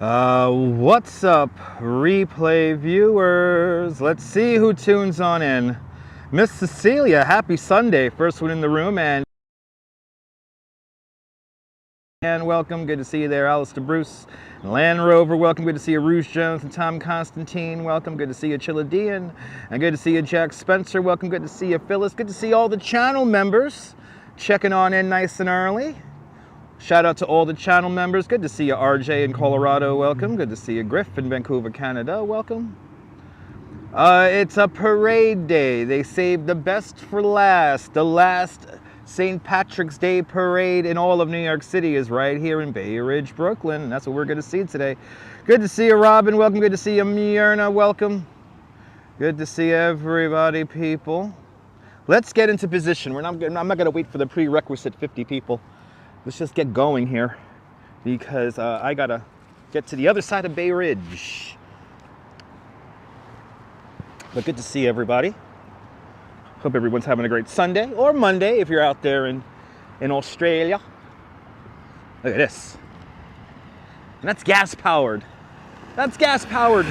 What's up, replay viewers? Let's see who tunes on in. Miss Cecilia, happy Sunday. First one in the room, and welcome. Good to see you there, Alistair Bruce. Land Rover, welcome. Good to see you, Rouge Jones and Tom Constantine. Welcome. Good to see you, Chiladian. And good to see you, Jack Spencer. Welcome. Good to see you, Phyllis. Good to see all the channel members checking on in nice and early. Shout out to all the channel members. Good to see you, RJ in Colorado. Welcome. Good to see you, Griff in Vancouver, Canada. Welcome. It's a parade day. They saved the best for last. The last St. Patrick's Day parade in all of New York City is right here in Bay Ridge, Brooklyn. And that's what we're going to see today. Good to see you, Robin. Welcome. Good to see you, Myrna. Welcome. Good to see everybody, people. Let's get into position. I'm not going to wait for the prerequisite 50 people. Let's just get going here because I gotta get to the other side of Bay Ridge. But good to see everybody. Hope everyone's having a great Sunday or Monday if you're out there in Australia. Look at this. And that's gas powered. That's gas powered.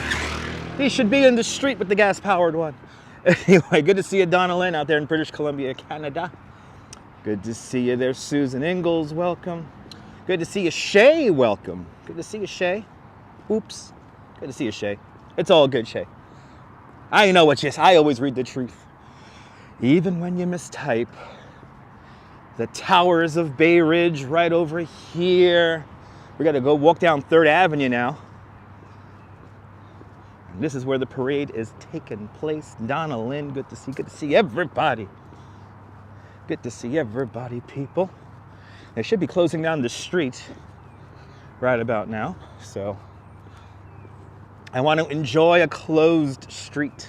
He should be in the street with the gas powered one. Anyway, good to see you, Donna Lynn, out there in British Columbia, Canada. Good to see you there, Susan Ingalls, welcome. Good to see you, Shay, welcome. Good to see you, Shay. Oops. Good to see you, Shay. It's all good, Shay. I know what you say. I always read the truth. Even when you mistype. The towers of Bay Ridge right over here. We got to go walk down 3rd Avenue now. And this is where the parade is taking place. Donna Lynn, good to see everybody. Good to see everybody, people. They should be closing down the street right about now, so I want to enjoy a closed street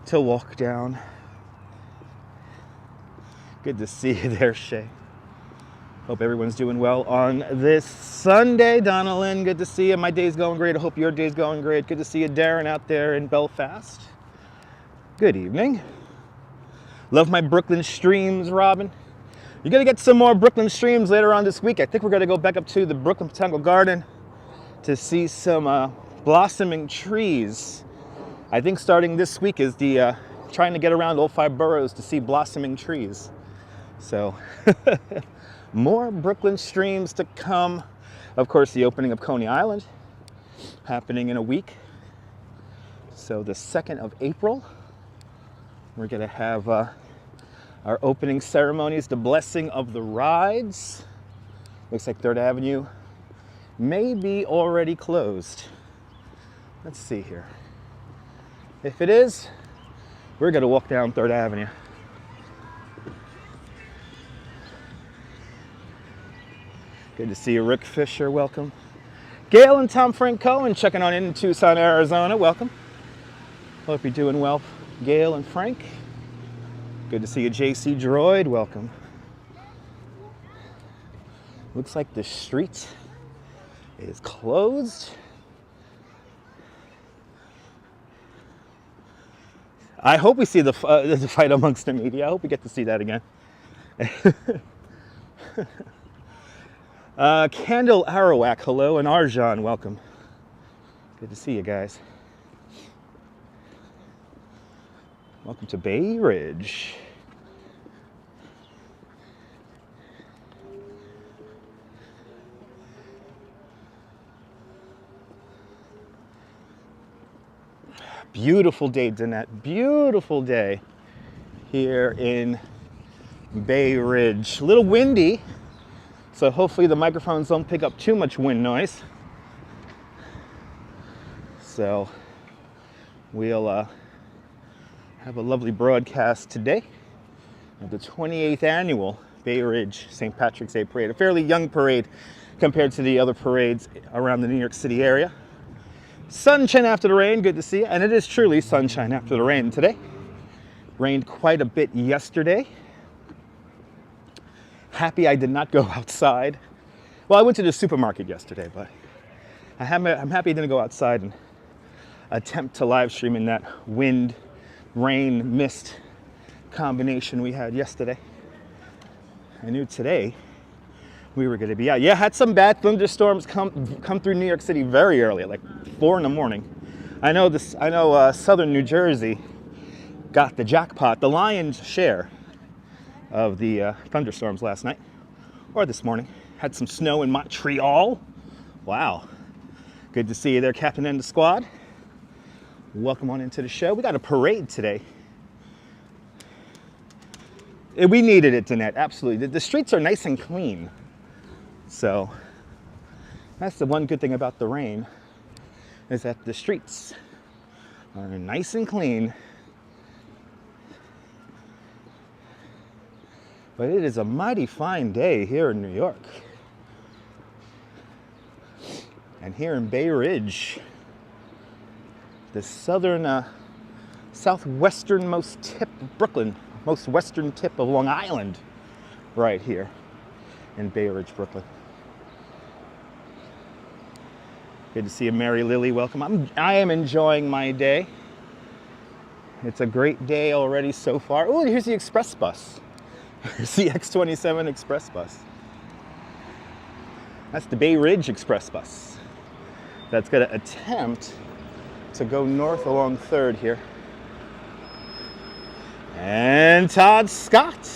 to walk down. Good to see you there, Shay. Hope everyone's doing well on this Sunday. Donna Lynn, good to see you. My day's going great. I hope your day's going great. Good to see you, Darren, out there in Belfast. Good evening. Love my Brooklyn streams, Robin. You're going to get some more Brooklyn streams later on this week. I think we're going to go back up to the Brooklyn Botanical Garden to see some blossoming trees. I think starting this week is the trying to get around all 5 boroughs to see blossoming trees. So more Brooklyn streams to come. Of course, the opening of Coney Island happening in a week. So the 2nd of April. We're going to have our opening ceremonies, the blessing of the rides. Looks like 3rd Avenue may be already closed. Let's see here. If it is, we're going to walk down 3rd Avenue. Good to see you, Rick Fisher. Welcome. Gail and Tom Frank Cohen checking on in Tucson, Arizona. Welcome. Hope you're doing well, Gail and Frank. Good to see you, JC Droid. Welcome. Looks like the street is closed. I hope we see the fight amongst the media. I hope we get to see that again. Candle Arawak, hello, and Arjan, welcome. Good to see you guys. Welcome to Bay Ridge. Beautiful day, Danette. Beautiful day here in Bay Ridge. A little windy, so hopefully the microphones don't pick up too much wind noise. So we'll have a lovely broadcast today of the 28th annual Bay Ridge St. Patrick's Day Parade. A fairly young parade compared to the other parades around the New York City area. Sunshine after the rain, good to see you. And it is truly sunshine after the rain today. Rained quite a bit yesterday. Happy I did not go outside. Well, I went to the supermarket yesterday, but I'm happy I didn't go outside and attempt to live stream in that wind, rain, mist combination we had yesterday. I knew today we were going to be out. Yeah, had some bad thunderstorms come through New York City very early, like 4 in the morning. I know southern New Jersey got the jackpot, the lion's share of the thunderstorms last night or this morning. Had some snow in Montreal. Wow. Good to see you there, Captain and the squad. Welcome on into the show. We got a parade today. We needed it, Danette, absolutely. The streets are nice and clean. So that's the one good thing about the rain, is that the streets are nice and clean. But it is a mighty fine day here in New York. And here in Bay Ridge, the southwesternmost tip of Brooklyn, most western tip of Long Island, right here in Bay Ridge, Brooklyn. Good to see you, Mary Lily. Welcome. I am enjoying my day. It's a great day already so far. Oh, here's the express bus. Here's the X27 express bus. That's the Bay Ridge express bus. That's going to attempt to go north along 3rd here. And Todd Scott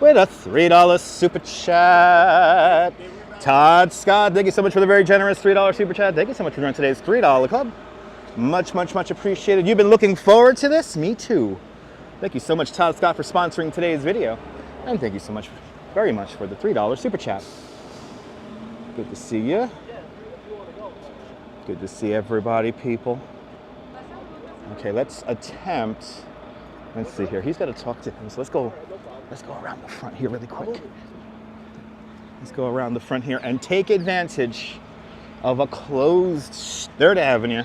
with a $3 super chat. Todd Scott, thank you so much for the very generous $3 super chat. Thank you so much for joining today's $3 club. Much, much, much appreciated. You've been looking forward to this? Me too. Thank you so much, Todd Scott, for sponsoring today's video. And thank you so much, very much, for the $3 super chat. Good to see you. Good to see everybody, people. Okay, let's attempt. Let's see here. He's got to talk to him. So let's go around the front here really quick. Let's go around the front here and take advantage of a closed 3rd Avenue.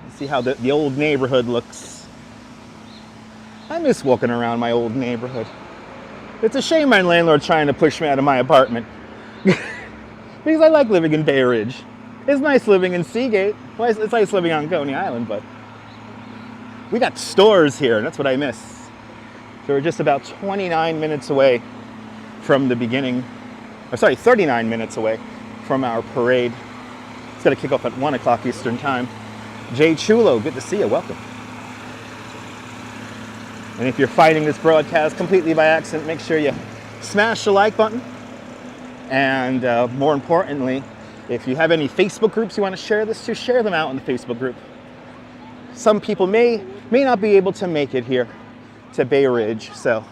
Let's see how the old neighborhood looks. I miss walking around my old neighborhood. It's a shame my landlord's trying to push me out of my apartment. Because I like living in Bay Ridge. It's nice living in Seagate. Well, it's nice living on Coney Island, but we got stores here, and that's what I miss. So we're just about 29 minutes away from the beginning, 39 minutes away from our parade. It's going to kick off at 1 o'clock Eastern time. Jay Chulo, good to see you, welcome. And if you're finding this broadcast completely by accident, make sure you smash the like button. And more importantly, if you have any Facebook groups you want to share this to, share them out in the Facebook group. Some people may not be able to make it here to Bay Ridge, so.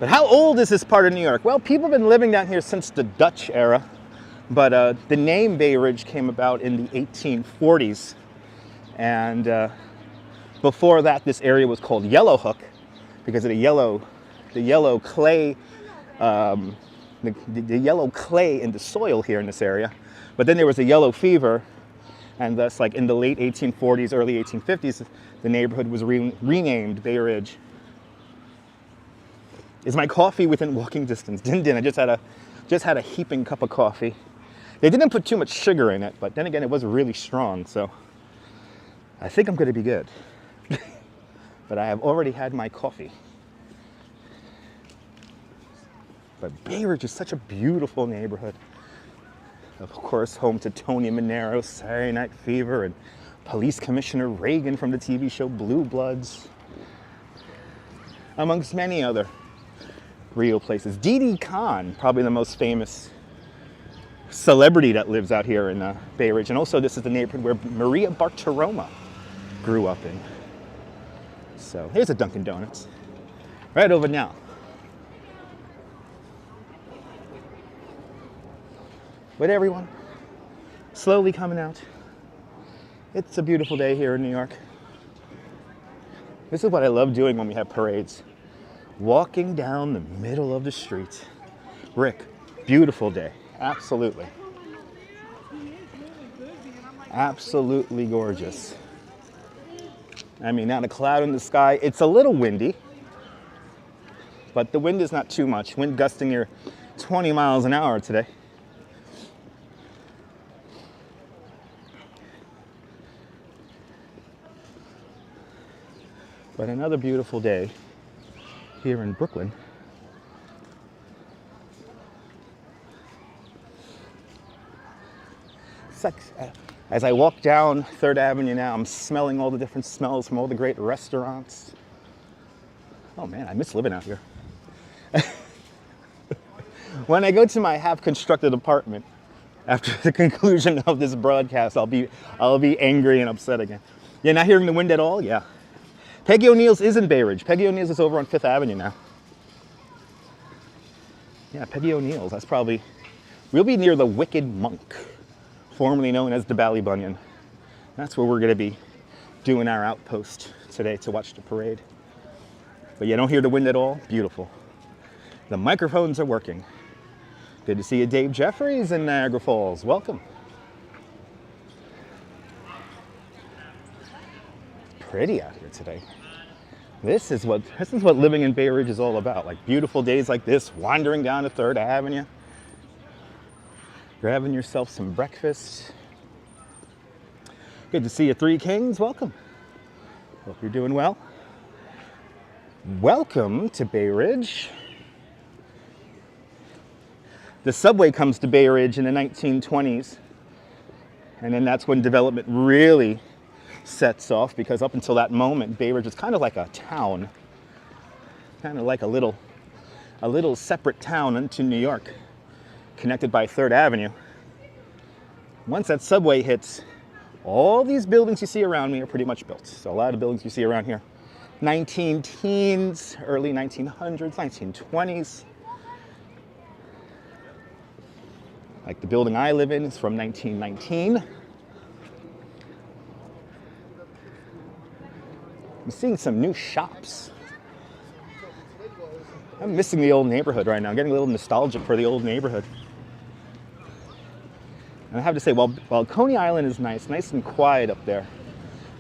But how old is this part of New York? Well, people have been living down here since the Dutch era, but the name Bay Ridge came about in the 1840s. And before that, this area was called Yellow Hook because of the yellow clay, the yellow clay in the soil here in this area. But then there was a yellow fever, and thus, like in the late 1840s, early 1850s, the neighborhood was renamed Bay Ridge. Is my coffee within walking distance? Din. I just had a heaping cup of coffee. They didn't put too much sugar in it, but then again, it was really strong, so I think I'm going to be good. But I have already had my coffee. But Bay Ridge is such a beautiful neighborhood. Of course, home to Tony Manero, Saturday Night Fever, and Police Commissioner Reagan from the TV show Blue Bloods, amongst many other real places. Didi Khan, probably the most famous celebrity that lives out here in Bay Ridge. And also, this is the neighborhood where Maria Bartiromo grew up in. So here's a Dunkin' Donuts right over now. But everyone, slowly coming out. It's a beautiful day here in New York. This is what I love doing when we have parades. Walking down the middle of the street. Rick, beautiful day. Absolutely. Absolutely gorgeous. I mean, not a cloud in the sky. It's a little windy, but the wind is not too much. Wind gusting near 20 miles an hour today. But another beautiful day here in Brooklyn. It's like, as I walk down 3rd Avenue now, I'm smelling all the different smells from all the great restaurants. Oh man, I miss living out here. When I go to my half-constructed apartment after the conclusion of this broadcast, I'll be angry and upset again. You're not hearing the wind at all? Yeah. Peggy O'Neill's is in Bay Ridge. Peggy O'Neill's is over on 5th Avenue now. Yeah, Peggy O'Neill's. That's probably, we'll be near the Wicked Monk, formerly known as the Ballybunion. That's where we're going to be doing our outpost today to watch the parade. But you don't hear the wind at all? Beautiful. The microphones are working. Good to see you, Dave Jeffries in Niagara Falls. Welcome. Pretty out here today. This is what living in Bay Ridge is all about. Like beautiful days like this, wandering down to 3rd Avenue, grabbing yourself some breakfast. Good to see you, Three Kings. Welcome. Hope you're doing well. Welcome to Bay Ridge. The subway comes to Bay Ridge in the 1920s, and then that's when development really sets off, because up until that moment, Bay Ridge was kind of like a town, kind of like a little separate town into New York, connected by 3rd Avenue. Once that subway hits, all these buildings you see around me are pretty much built. So a lot of buildings you see around here, 19-teens, early 1900s, 1920s. Like the building I live in is from 1919. I'm seeing some new shops. I'm missing the old neighborhood right now. I'm getting a little nostalgic for the old neighborhood. And I have to say, while Coney Island is nice and quiet up there,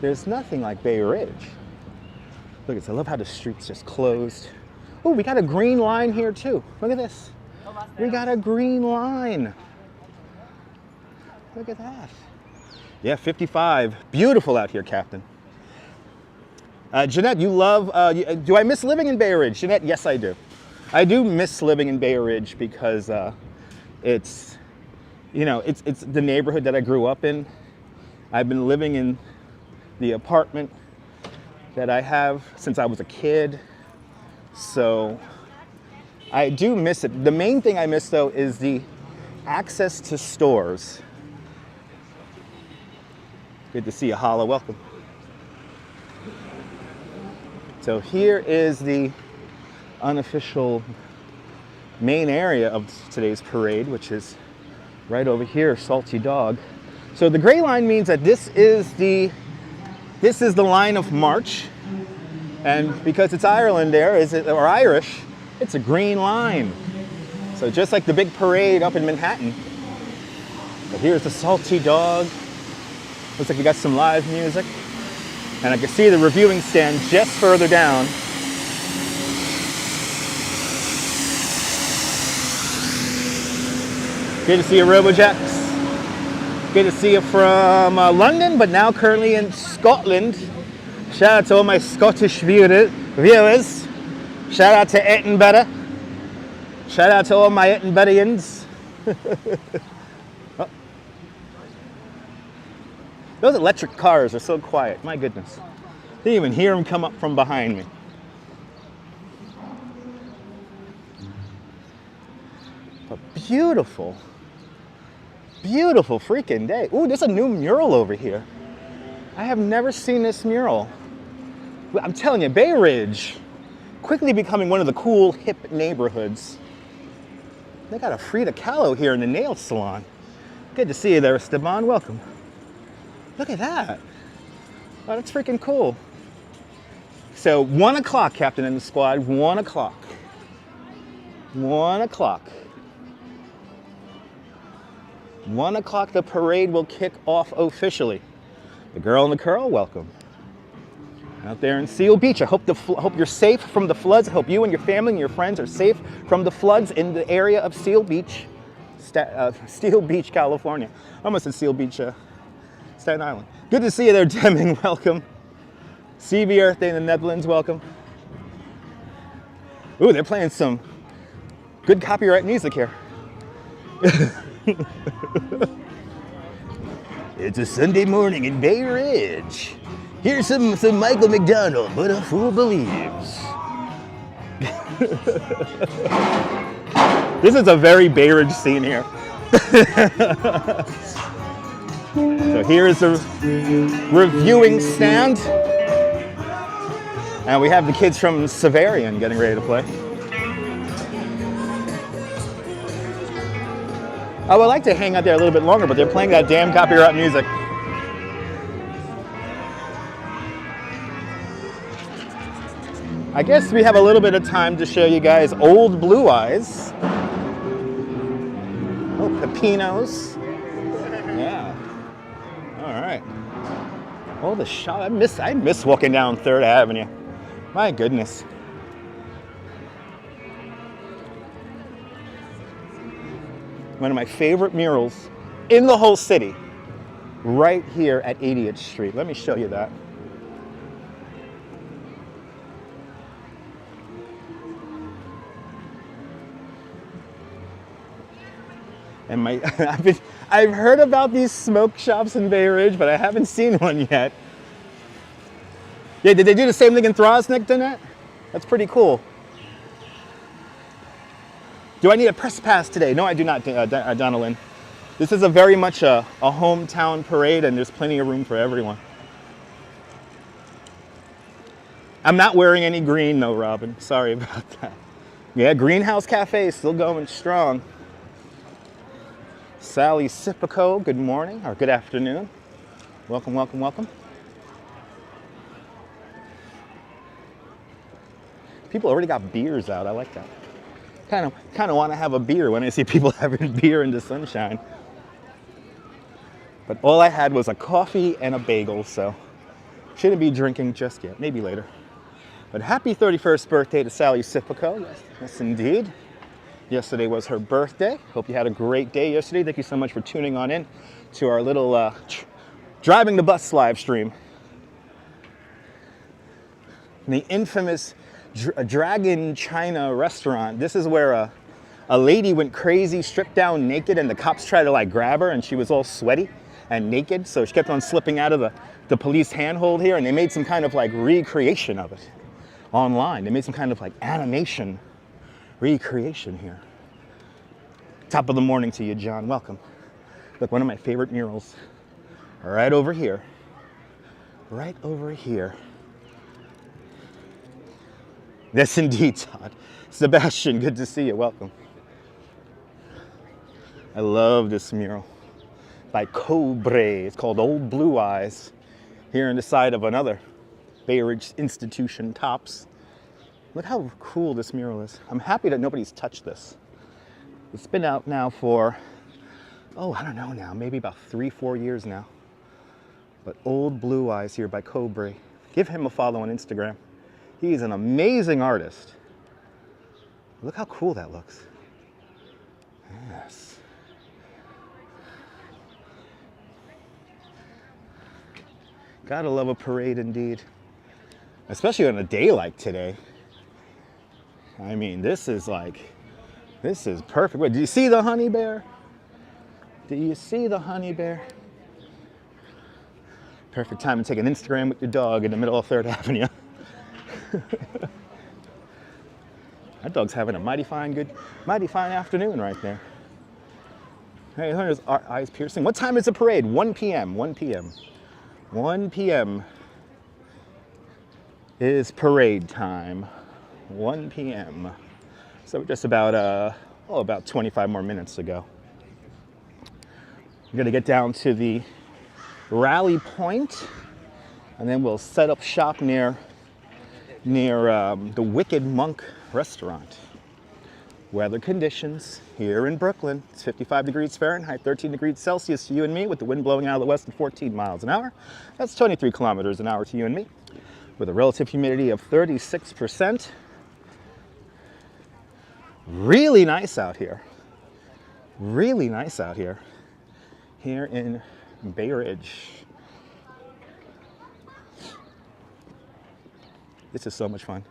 there's nothing like Bay Ridge. Look, I love how the street's just closed. Oh, we got a green line here too. Look at this. We got a green line. Look at that. Yeah, 55. Beautiful out here, Captain. Jeanette, you love, do I miss living in Bay Ridge? Jeanette, yes, I do. I do miss living in Bay Ridge because it's, you know, it's the neighborhood that I grew up in. I've been living in the apartment that I have since I was a kid. So I do miss it. The main thing I miss, though, is the access to stores. Good to see you, Hala. Welcome. So here is the unofficial main area of today's parade, which is right over here, Salty Dog. So the gray line means that this is the line of march, and because it's Ireland there, or Irish, it's a green line. So just like the big parade up in Manhattan. But here's the Salty Dog. Looks like we got some live music. And I can see the reviewing stand just further down. Good to see you, RoboJax. Good to see you from London, but now currently in Scotland. Shout out to all my Scottish viewers. Shout out to Edinburgh. Shout out to all my Edinburghians. Oh. Those electric cars are so quiet, my goodness. Didn't even hear them come up from behind me. But beautiful, beautiful freaking day. Ooh, there's a new mural over here. I have never seen this mural. I'm telling you, Bay Ridge, quickly becoming one of the cool, hip neighborhoods. They got a Frida Kahlo here in the nail salon. Good to see you there, Esteban. Welcome. Look at that. Oh, that's freaking cool. So 1 o'clock, Captain and the squad, 1 o'clock. 1 o'clock. 1 o'clock, the parade will kick off officially. The girl and the curl, welcome. Out there in Seal Beach, I hope you're safe from the floods. I hope you and your family and your friends are safe from the floods in the area of Seal Beach, California. I almost said Seal Beach, Staten Island. Good to see you there, Deming. Welcome. CV Earth Day in the Netherlands, welcome. Ooh, they're playing some good copyright music here. It's a Sunday morning in Bay Ridge. Here's some Michael McDonald, but a fool believes. This is a very Bay Ridge scene here. So here is the reviewing stand. And we have the kids from Severian getting ready to play. I would like to hang out there a little bit longer, but they're playing that damn copyright music. I guess we have a little bit of time to show you guys Old Blue Eyes. Oh, pepinos. Yeah. All right. Oh, the shop. I miss walking down 3rd Avenue. My goodness. One of my favorite murals in the whole city, right here at 80th Street. Let me show you that. And I've heard about these smoke shops in Bay Ridge, but I haven't seen one yet. Yeah, did they do the same thing in Throsnick, Danette? That's pretty cool. Do I need a press pass today? No, I do not, Donalyn. This is a very much a hometown parade, and there's plenty of room for everyone. I'm not wearing any green, though, Robin. Sorry about that. Yeah, Greenhouse Cafe is still going strong. Sally Sipico, good morning, or good afternoon. Welcome, welcome, welcome. People already got beers out. I like that. Kind of want to have a beer when I see people having beer in the sunshine. But all I had was a coffee and a bagel, so shouldn't be drinking just yet. Maybe later. But happy 31st birthday to Sally Sipico. Yes, yes, indeed. Yesterday was her birthday. Hope you had a great day yesterday. Thank you so much for tuning on in to our little driving the bus live stream. The infamous Dragon China restaurant. This is where a lady went crazy, stripped down naked, and the cops tried to like grab her, and she was all sweaty and naked, so she kept on slipping out of the police handhold here, and they made some kind of like recreation of it online. They made some kind of like animation recreation here. Top of the morning to you, John. Welcome. Look, one of my favorite murals right over here. Right over here. Yes, indeed, Todd. Sebastian, good to see you. Welcome. I love this mural by Cobre. It's called Old Blue Eyes. Here on the side of another Bay Ridge institution, Tops. Look how cool this mural is. I'm happy that nobody's touched this. It's been out now for, oh, I don't know now, maybe about 3-4 years now. But Old Blue Eyes here by Cobre. Give him a follow on Instagram. He's an amazing artist. Look how cool that looks. Yes. Gotta love a parade indeed. Especially on a day like today. I mean, this is perfect. Wait, do you see the honey bear? Do you see the honey bear? Perfect time to take an Instagram with your dog in the middle of 3rd Avenue. That dog's having a mighty fine afternoon right there. Hey, there's our eyes piercing. What time is the parade? 1 p.m. 1 p.m. 1 p.m. is parade time. 1 p.m. So we're just about about 25 more minutes to go. We're gonna get down to the rally point, and then we'll set up shop near the Wicked Monk restaurant. Weather conditions here in Brooklyn. It's 55 degrees Fahrenheit, 13 degrees Celsius to you and me, with the wind blowing out of the west at 14 miles an hour. That's 23 kilometers an hour to you and me, with a relative humidity of 36%. Really nice out here. Really nice out here. Here in Bay Ridge. This is so much fun.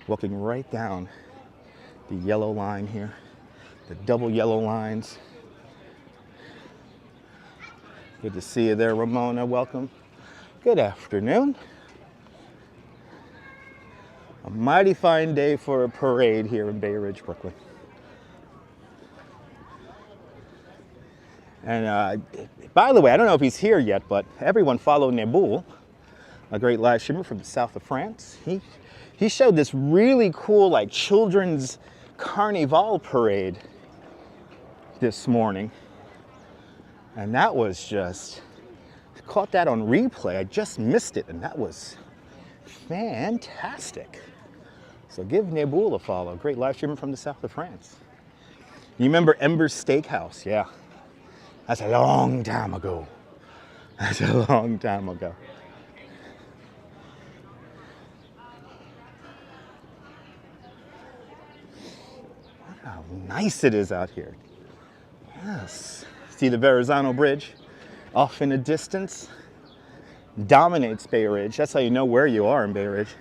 Walking right down the yellow line here, the double yellow lines. Good to see you there, Ramona. Welcome. Good afternoon. A mighty fine day for a parade here in Bay Ridge, Brooklyn. And by the way, I don't know if he's here yet, but everyone follow Neboul, a great live streamer from the south of France. He showed this really cool like children's carnival parade this morning. And that was just, I caught that on replay. I just missed it, and that was fantastic. So give Neboul a follow. Great live streamer from the south of France. You remember Ember's Steakhouse? Yeah. That's a long time ago. That's a long time ago. Look how nice it is out here. Yes. See the Verizon Bridge off in the distance? Dominates Bay Ridge. That's how you know where you are in Bay Ridge.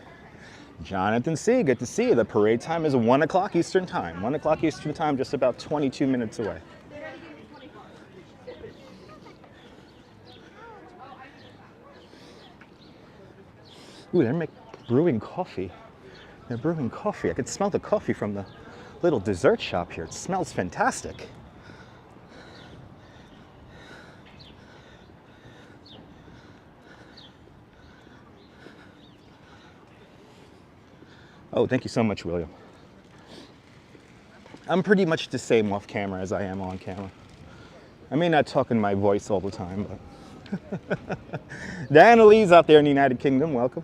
Jonathan C., good to see you. The parade time is 1 o'clock Eastern Time. 1 o'clock Eastern Time, just about 22 minutes away. Ooh, they're brewing coffee. They're brewing coffee. I could smell the coffee from the little dessert shop here. It smells fantastic. Oh, thank you so much, William. I'm pretty much the same off camera as I am on camera. I may not talk in my voice all the time, but Diana Lee's out there in the United Kingdom, welcome.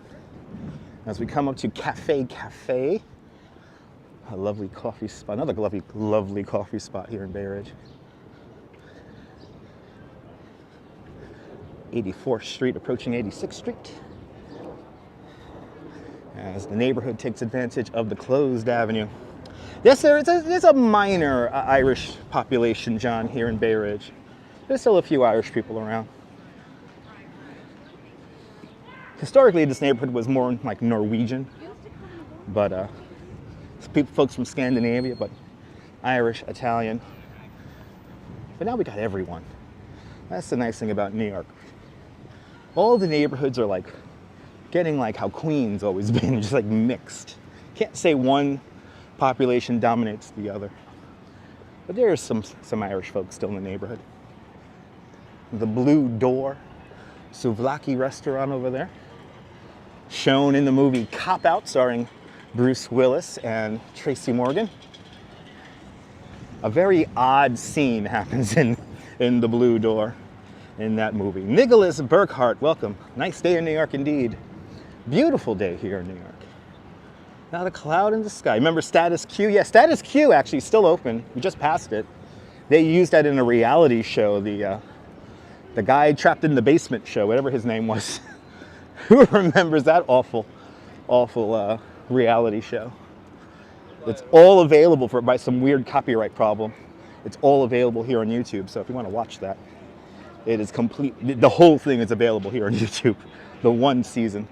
As we come up to Cafe, a lovely coffee spot, another lovely coffee spot here in Bay Ridge. 84th Street approaching 86th Street. As the neighborhood takes advantage of the closed avenue. Yes, there's a minor Irish population, John, here in Bay Ridge. There's still a few Irish people around. Historically, this neighborhood was more like Norwegian, but folks from Scandinavia, but Irish, Italian. But now we got everyone. That's the nice thing about New York. All the neighborhoods are like getting like how Queens always been, just like mixed. Can't say one population dominates the other. But there are some Irish folks still in the neighborhood. The Blue Door Souvlaki restaurant over there. Shown in the movie Cop Out, starring Bruce Willis and Tracy Morgan. A very odd scene happens in the Blue Door in that movie. Nicholas Burkhart, welcome. Nice day in New York indeed. Beautiful day here in New York. Not a cloud in the sky. Remember Status Q? Yeah, Status Q actually is still open. We just passed it. They used that in a reality show, the guy trapped in the basement show, whatever his name was. Who remembers that awful reality show? It's all available by some weird copyright problem. It's all available here on YouTube. So if you want to watch that, it is complete. The whole thing is available here on YouTube. The one season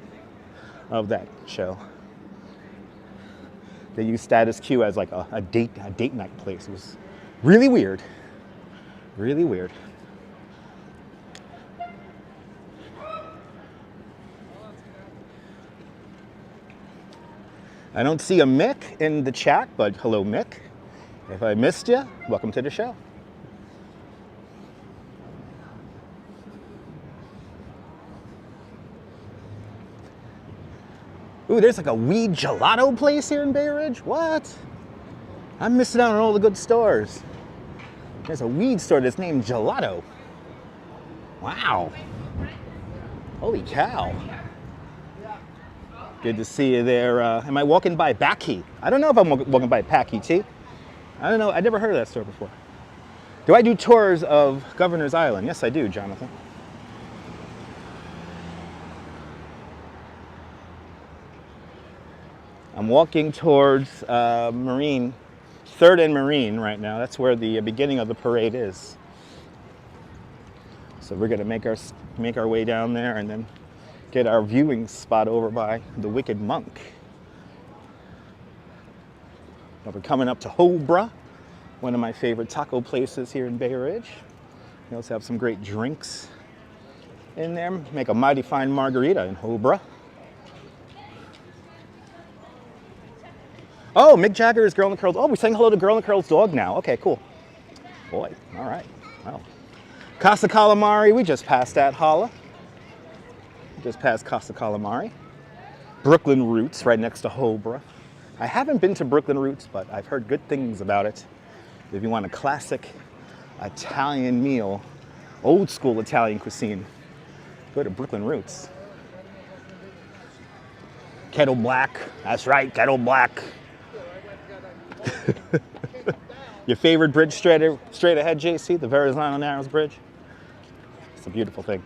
of that show. They used Status Q as like a date night place. It was really weird. Really weird. I don't see a Mick in the chat, but hello, Mick. If I missed you, welcome to the show. Ooh, there's like a weed gelato place here in Bay Ridge? What? I'm missing out on all the good stores. There's a weed store that's named Gelato. Wow. Holy cow. Good to see you there. Am I walking by Backy? I don't know if I'm walking by Packy T. I don't know. I never heard of that store before. Do I do tours of Governor's Island? Yes, I do, Jonathan. I'm walking towards 3rd and Marine right now. That's where the beginning of the parade is. So we're gonna make our way down there and then get our viewing spot over by the Wicked Monk. Now we're coming up to Hobra, one of my favorite taco places here in Bay Ridge. We also have some great drinks in there. Make a mighty fine margarita in Hobra. Oh, Mick Jagger's Girl in the Curls. Oh, we're saying hello to Girl in the Curls dog now. Okay, cool. Boy, all right. Well, Casa Calamari, we just passed that holla. Just past Casa Calamari. Brooklyn Roots, right next to Hobra. I haven't been to Brooklyn Roots, but I've heard good things about it. If you want a classic Italian meal, old school Italian cuisine, go to Brooklyn Roots. Kettle Black, that's right, Kettle Black. Your favorite bridge straight ahead, JC, the Verizon Narrows Bridge. It's a beautiful thing.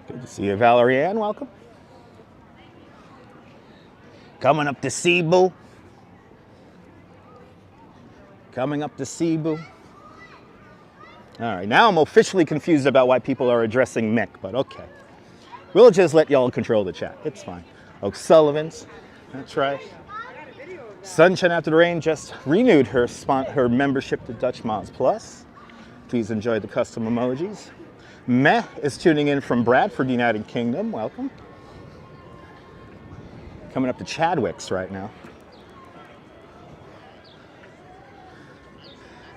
Good to see you, Valerie Ann, welcome. Coming up to Cebu. Coming up to Cebu. All right, now I'm officially confused about why people are addressing Mick, but okay. We'll just let y'all control the chat. It's fine. O'Sullivan's, that's right. Sunshine After the Rain just renewed her membership to Dutch Miles Plus. Please enjoy the custom emojis. Meh is tuning in from Bradford, United Kingdom. Welcome. Coming up to Chadwick's right now.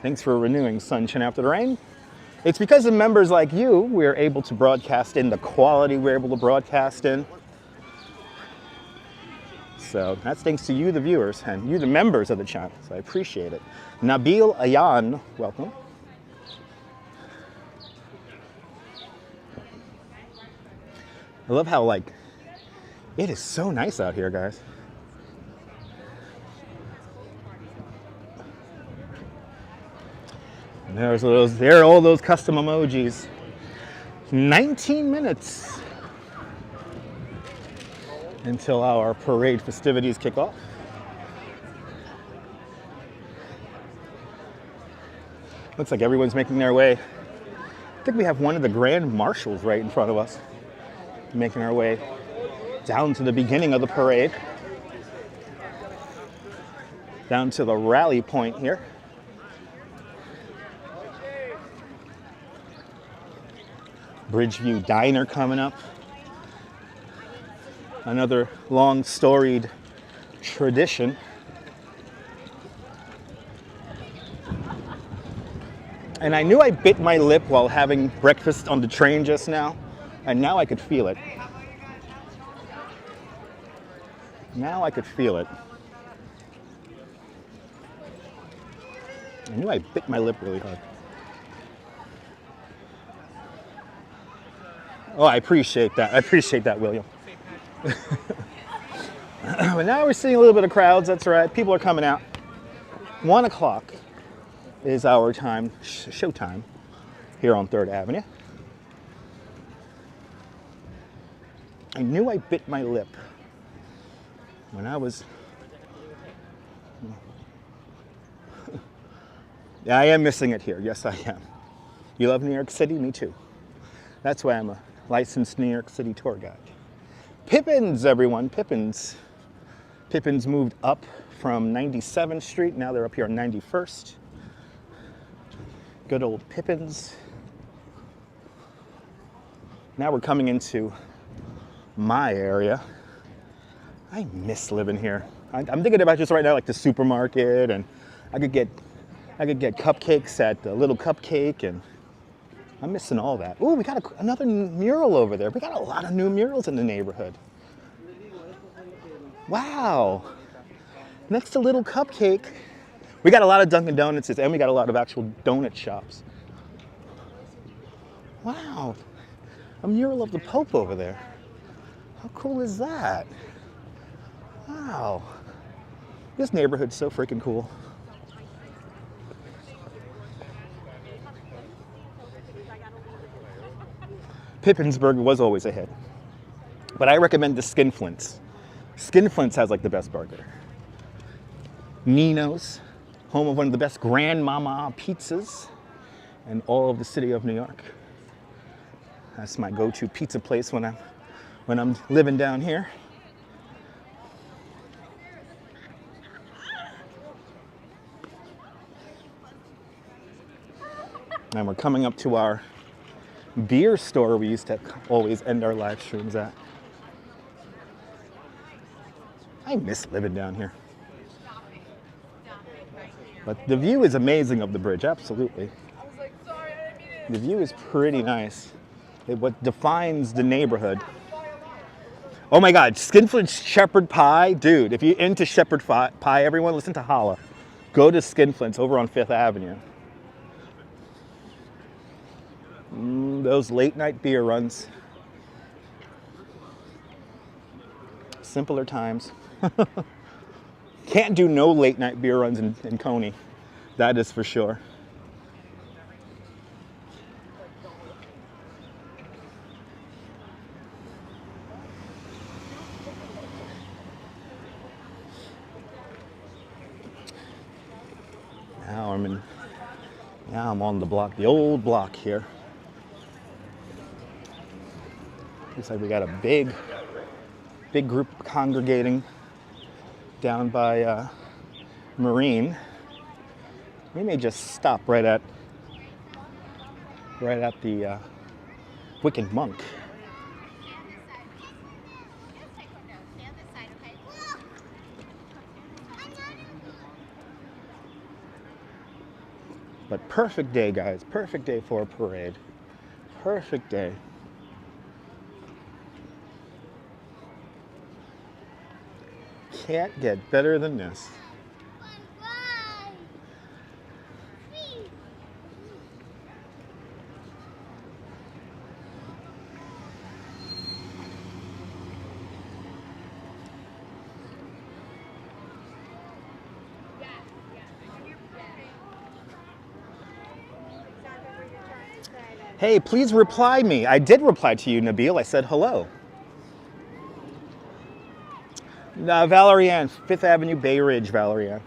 Thanks for renewing Sunshine After the Rain. It's because of members like you, we're able to broadcast in the quality we're able to broadcast in. So that's thanks to you, the viewers, and you, the members of the channel. So I appreciate it. Nabil Ayan, welcome. I love how, like, it is so nice out here, guys. And there are all those custom emojis. 19 minutes until our parade festivities kick off. Looks like everyone's making their way. I think we have one of the grand marshals right in front of us, making our way down to the beginning of the parade, down to the rally point here. Bridgeview Diner coming up. Another long storied tradition. And I knew I bit my lip while having breakfast on the train just now, and now I could feel it. Now I could feel it. I knew I bit my lip really hard. Oh, I appreciate that. I appreciate that, William. But now we're seeing a little bit of crowds. That's right. People are coming out. 1 o'clock is our time, show time, here on 3rd Avenue. I knew I bit my lip when I was... Yeah, I am missing it here. Yes, I am. You love New York City? Me too. That's why I'm a licensed New York City tour guide. Pippins, everyone, Pippins. Pippins moved up from 97th Street. Now they're up here on 91st. Good old Pippins. Now we're coming into my area. I miss living here. I'm thinking about just right now, like the supermarket, and I could get cupcakes at the Little Cupcake, and I'm missing all that. Oh, we got another mural over there. We got a lot of new murals in the neighborhood. Wow. Next to Little Cupcake, we got a lot of Dunkin' Donuts, and we got a lot of actual donut shops. Wow. A mural of the Pope over there. How cool is that? Wow. This neighborhood's so freaking cool. Pippensburg was always a hit, but I recommend the Skinflints. Skinflints has like the best burger. Nino's, home of one of the best grandmama pizzas in all of the city of New York. That's my go-to pizza place when I'm living down here. And we're coming up to our beer store we used to always end our live streams at. I miss living down here. But the view is amazing of the bridge, absolutely. The view is pretty nice. What defines the neighborhood. Oh my God, Skinflint's shepherd pie. Dude, if you're into shepherd pie, everyone listen to Holla. Go to Skinflint's over on 5th Avenue. Those late night beer runs. Simpler times. Can't do no late night beer runs in Coney. That is for sure. Now I'm on the block, the old block here. Looks like we got a big group congregating down by Marine. We may just stop right at the Wicked Monk. But perfect day, guys. Perfect day for a parade. Perfect day. Can't get better than this. Hey, please reply me. I did reply to you, Nabil. I said hello. Valerie Ann, 5th Avenue, Bay Ridge, Valerie Ann.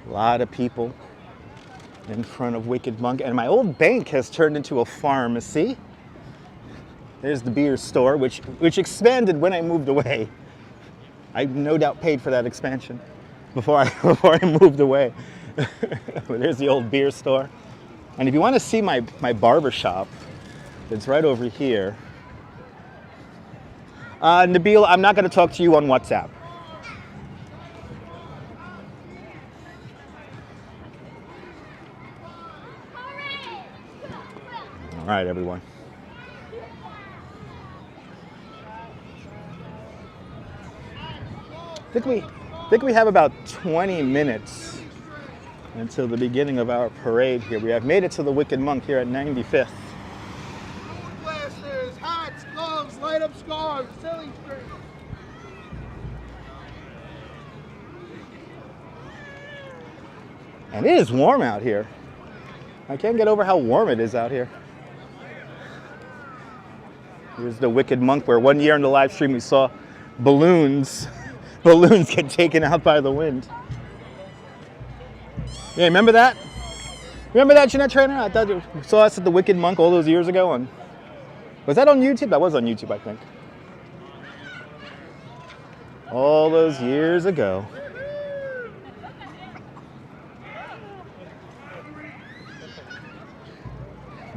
A lot of people in front of Wicked Monk. And my old bank has turned into a pharmacy. There's the beer store, which expanded when I moved away. I no doubt paid for that expansion before I moved away. But there's the old beer store. And if you want to see my barber shop, it's right over here. Nabil, I'm not going to talk to you on WhatsApp. All right, everyone. I think we have about 20 minutes until the beginning of our parade here. We have made it to the Wicked Monk here at 95th. Blasters, hats, gloves, light up scarves, silly string. And it is warm out here. I can't get over how warm it is out here. Here's the Wicked Monk, where one year in the live stream we saw balloons get taken out by the wind. Yeah, remember that? Remember that, Jeanette Trainer? I thought you saw us at the Wicked Monk all those years ago. Was that on YouTube? That was on YouTube, I think. All those years ago.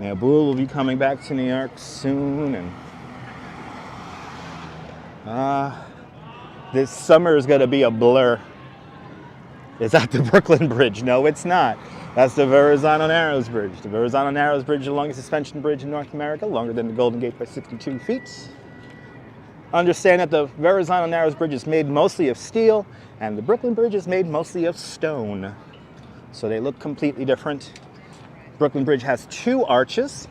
Yeah, Boo will be coming back to New York soon, and this summer is going to be a blur. Is that the Brooklyn Bridge? No, it's not. That's the Verizon Narrows Bridge. The Verizon Narrows Bridge is the longest suspension bridge in North America, longer than the Golden Gate by 62 feet. Understand that the Verizon Narrows Bridge is made mostly of steel, and the Brooklyn Bridge is made mostly of stone. So they look completely different. Brooklyn Bridge has 2 arches,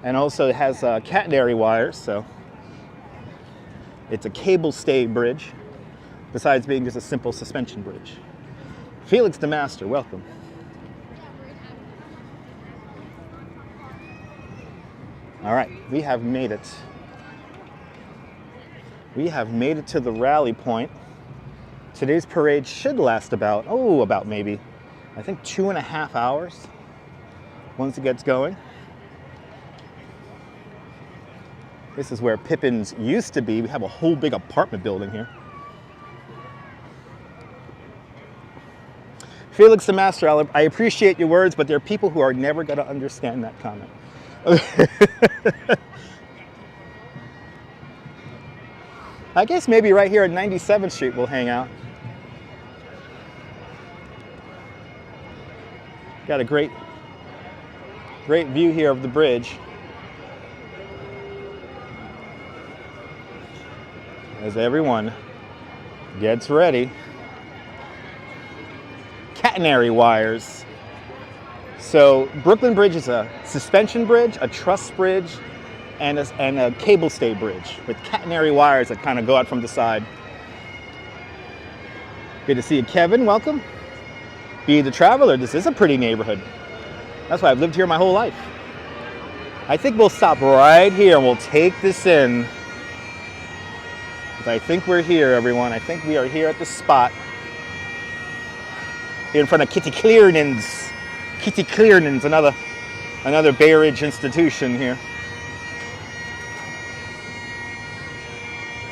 and also it has catenary wires, so it's a cable stay bridge, besides being just a simple suspension bridge. Felix the Master, welcome. All right, we have made it. We have made it to the rally point. Today's parade should last about maybe, I think 2.5 hours once it gets going. This is where Pippin's used to be. We have a whole big apartment building here. Felix the Master, I appreciate your words, but there are people who are never going to understand that comment. I guess maybe right here at 97th Street we'll hang out. Got a great view here of the bridge. As everyone gets ready. Catenary wires. So Brooklyn Bridge is a suspension bridge, a truss bridge, and a cable stay bridge with catenary wires that kind of go out from the side. Good to see you, Kevin. Welcome. Be the Traveler. This is a pretty neighborhood. That's why I've lived here my whole life. I think we'll stop right here and we'll take this in. I think we're here, everyone. I think we are here at the spot. Here in front of Kitty Clearnan's. Kitty Clearnan's, another Bay Ridge institution here.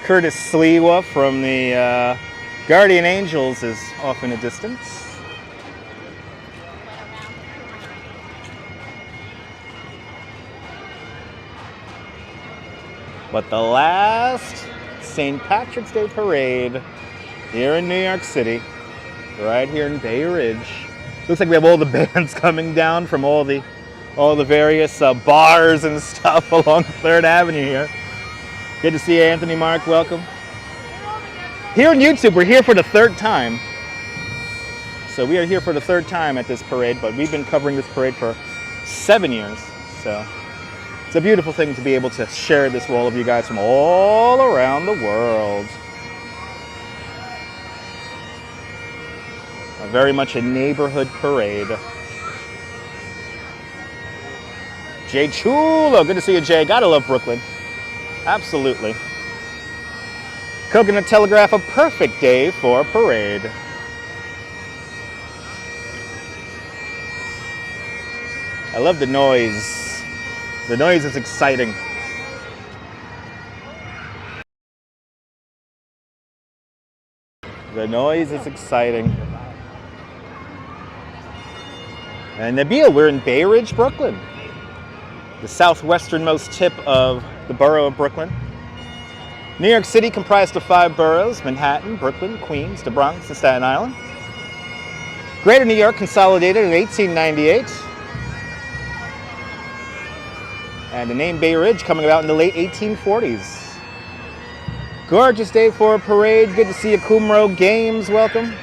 Curtis Sliwa from the Guardian Angels is off in the distance. But the last St. Patrick's Day parade here in New York City, right here in Bay Ridge. Looks like we have all the bands coming down from all the various bars and stuff along 3rd Avenue here. Good to see you, Anthony Mark. Welcome. Here on YouTube, we're here for the 3rd time. So we are here for the 3rd time at this parade, but we've been covering this parade for 7 years. So it's a beautiful thing to be able to share this with all of you guys from all around the world. Very much a neighborhood parade. Jay Chulo, good to see you, Jay. Gotta love Brooklyn. Absolutely. Coconut Telegraph, a perfect day for a parade. I love the noise. The noise is exciting. The noise is exciting. And Nabil, we're in Bay Ridge, Brooklyn, the southwesternmost tip of the borough of Brooklyn. New York City comprised of 5 boroughs: Manhattan, Brooklyn, Queens, the Bronx, and Staten Island. Greater New York consolidated in 1898. And the name Bay Ridge coming about in the late 1840s. Gorgeous day for a parade. Good to see you, Kumro Games. Welcome.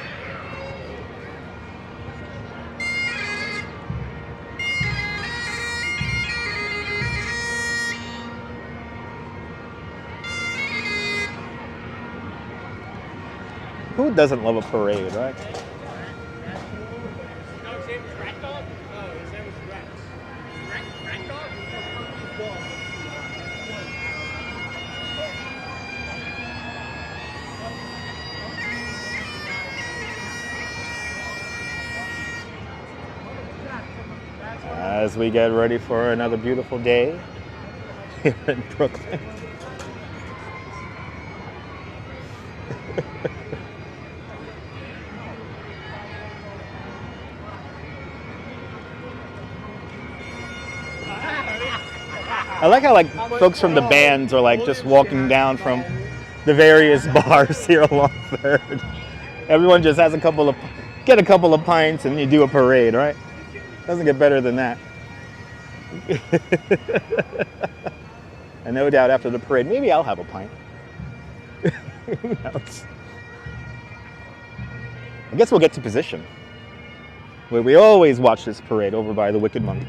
Who doesn't love a parade, right? As we get ready for another beautiful day here in Brooklyn. I like how folks from the bands are just walking down from the various bars here along 3rd. Everyone just has get a couple of pints and you do a parade, right? Doesn't get better than that. And no doubt after the parade, maybe I'll have a pint. Who knows? I guess we'll get to position, where we always watch this parade over by the Wicked Monk.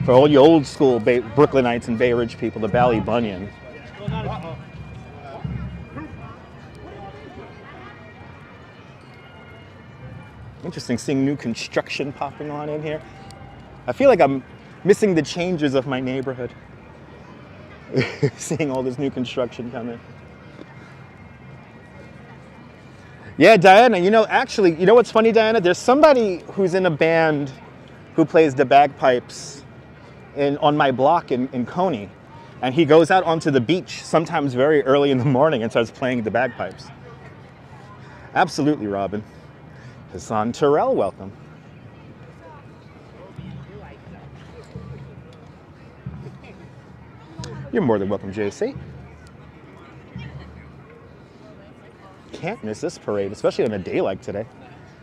For all you old school Brooklynites and Bay Ridge people, the Bally Bunyan. Interesting seeing new construction popping on in here. I feel like I'm missing the changes of my neighborhood. Seeing all this new construction come in. Yeah, Diana, you know, actually, you know what's funny, Diana? There's somebody who's in a band who plays the bagpipes on my block in Coney. And he goes out onto the beach sometimes very early in the morning and starts playing the bagpipes. Absolutely, Robin. Hassan Terrell, welcome. You're more than welcome, JC. Can't miss this parade, especially on a day like today.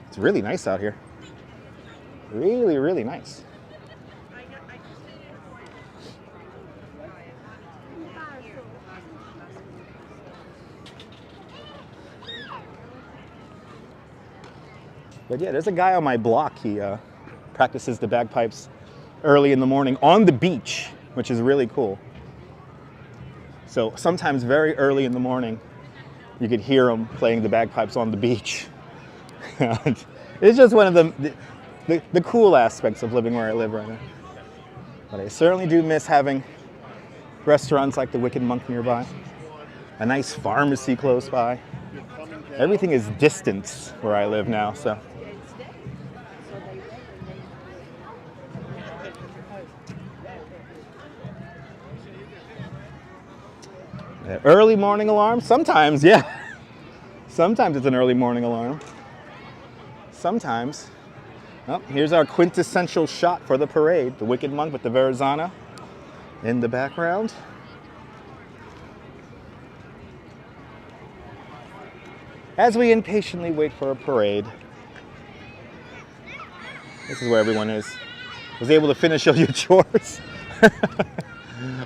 It's really nice out here. Really, really nice. But yeah, there's a guy on my block. He practices the bagpipes early in the morning on the beach, which is really cool. So sometimes very early in the morning, you could hear him playing the bagpipes on the beach. It's just one of the cool aspects of living where I live right now. But I certainly do miss having restaurants like the Wicked Monk nearby, a nice pharmacy close by. Everything is distance where I live now, so. Early morning alarm? Sometimes, yeah. Sometimes it's an early morning alarm. Sometimes. Oh, here's our quintessential shot for the parade. The Wicked Monk with the Verizon in the background. As we impatiently wait for a parade. This is where everyone is. Was able to finish all your chores.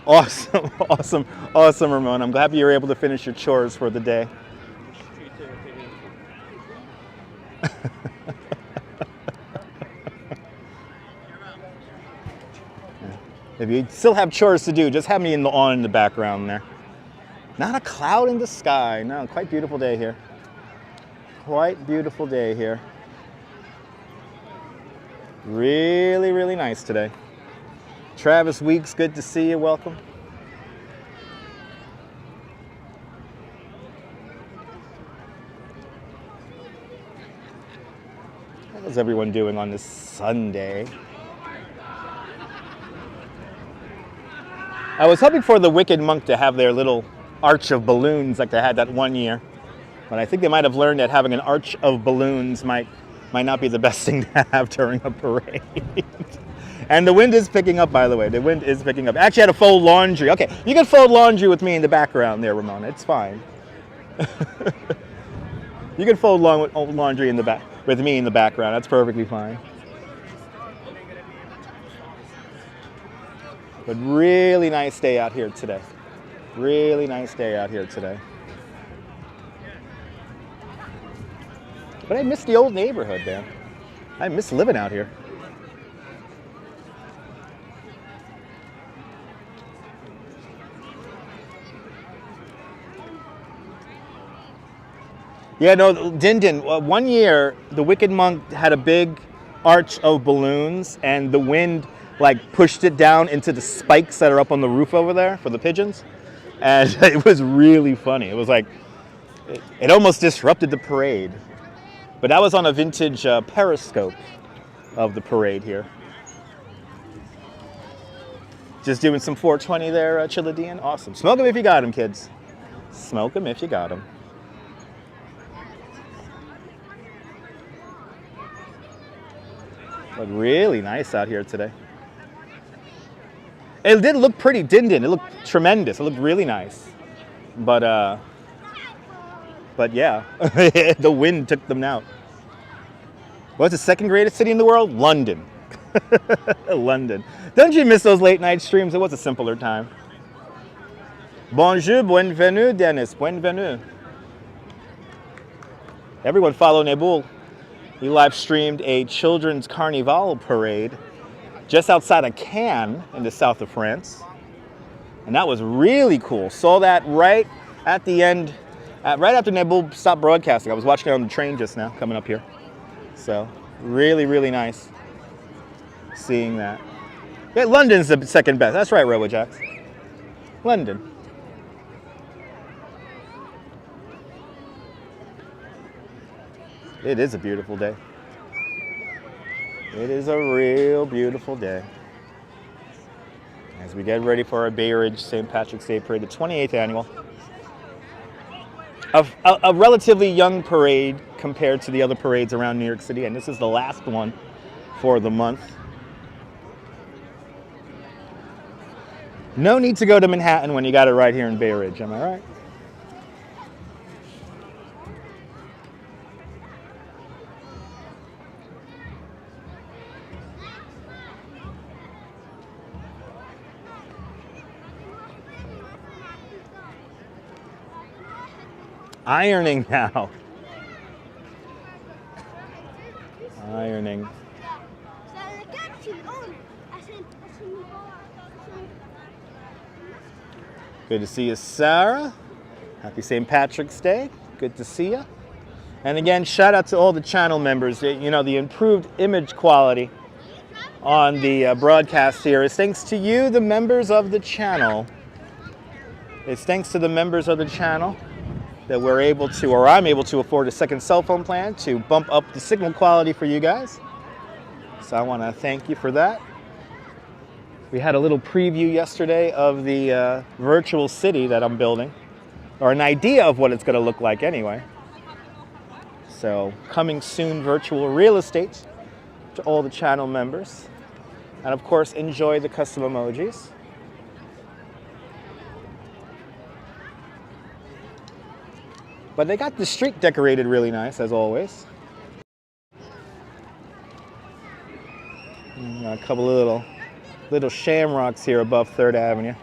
Awesome, awesome, awesome, Ramon. I'm happy you were able to finish your chores for the day. If you still have chores to do, just have me in the background there. Not a cloud in the sky. No, quite beautiful day here. Quite beautiful day here. Really, really nice today. Travis Weeks, good to see you. Welcome. How's everyone doing on this Sunday? I was hoping for the Wicked Monk to have their little arch of balloons like they had that one year. But I think they might have learned that having an arch of balloons might not be the best thing to have during a parade. And the wind is picking up, by the way. The wind is picking up. I actually had to fold laundry. Okay, you can fold laundry with me in the background there, Ramona. It's fine. You can fold laundry in the back with me in the background. That's perfectly fine. But really nice day out here today. Really nice day out here today. But I miss the old neighborhood, man. I miss living out here. Yeah, no, Din. One year, the Wicked Monk had a big arch of balloons, and the wind like pushed it down into the spikes that are up on the roof over there for the pigeons. And it was really funny. It was like, it almost disrupted the parade. But that was on a vintage periscope of the parade here. Just doing some 420 there, Chiladian. Awesome. Smoke them if you got them, kids. Smoke them if you got them. But really nice out here today. It did look pretty, didn't it? It looked tremendous. It looked really nice. But yeah, the wind took them out. What's the second greatest city in the world? London. London. Don't you miss those late night streams? It was a simpler time. Bonjour, bienvenue, Dennis. Bienvenue. Everyone follow Neboul. He live streamed a children's carnival parade just outside of Cannes in the south of France. And that was really cool. Saw that right at the end, right after Neboul stopped broadcasting. I was watching it on the train just now, coming up here. So really, really nice seeing that. Yeah, London's the second best. That's right, RoboJax. London. It is a beautiful day. It is a real beautiful day. As we get ready for our Bay Ridge St. Patrick's Day Parade, the 28th annual. A relatively young parade compared to the other parades around New York City, and this is the last one for the month. No need to go to Manhattan when you got it right here in Bay Ridge, am I right? Ironing now. Ironing. Good to see you, Sarah. Happy St. Patrick's Day. Good to see you. And again, shout out to all the channel members. You know, the improved image quality on the broadcast here is thanks to you, the members of the channel. It's thanks to the members of the channel that we're able to, or I'm able to afford a second cell phone plan to bump up the signal quality for you guys. So I want to thank you for that. We had a little preview yesterday of the virtual city that I'm building, or an idea of what it's going to look like anyway. So coming soon, virtual real estate to all the channel members. And of course, enjoy the custom emojis. But they got the street decorated really nice, as always. A couple of little shamrocks here above 3rd Avenue.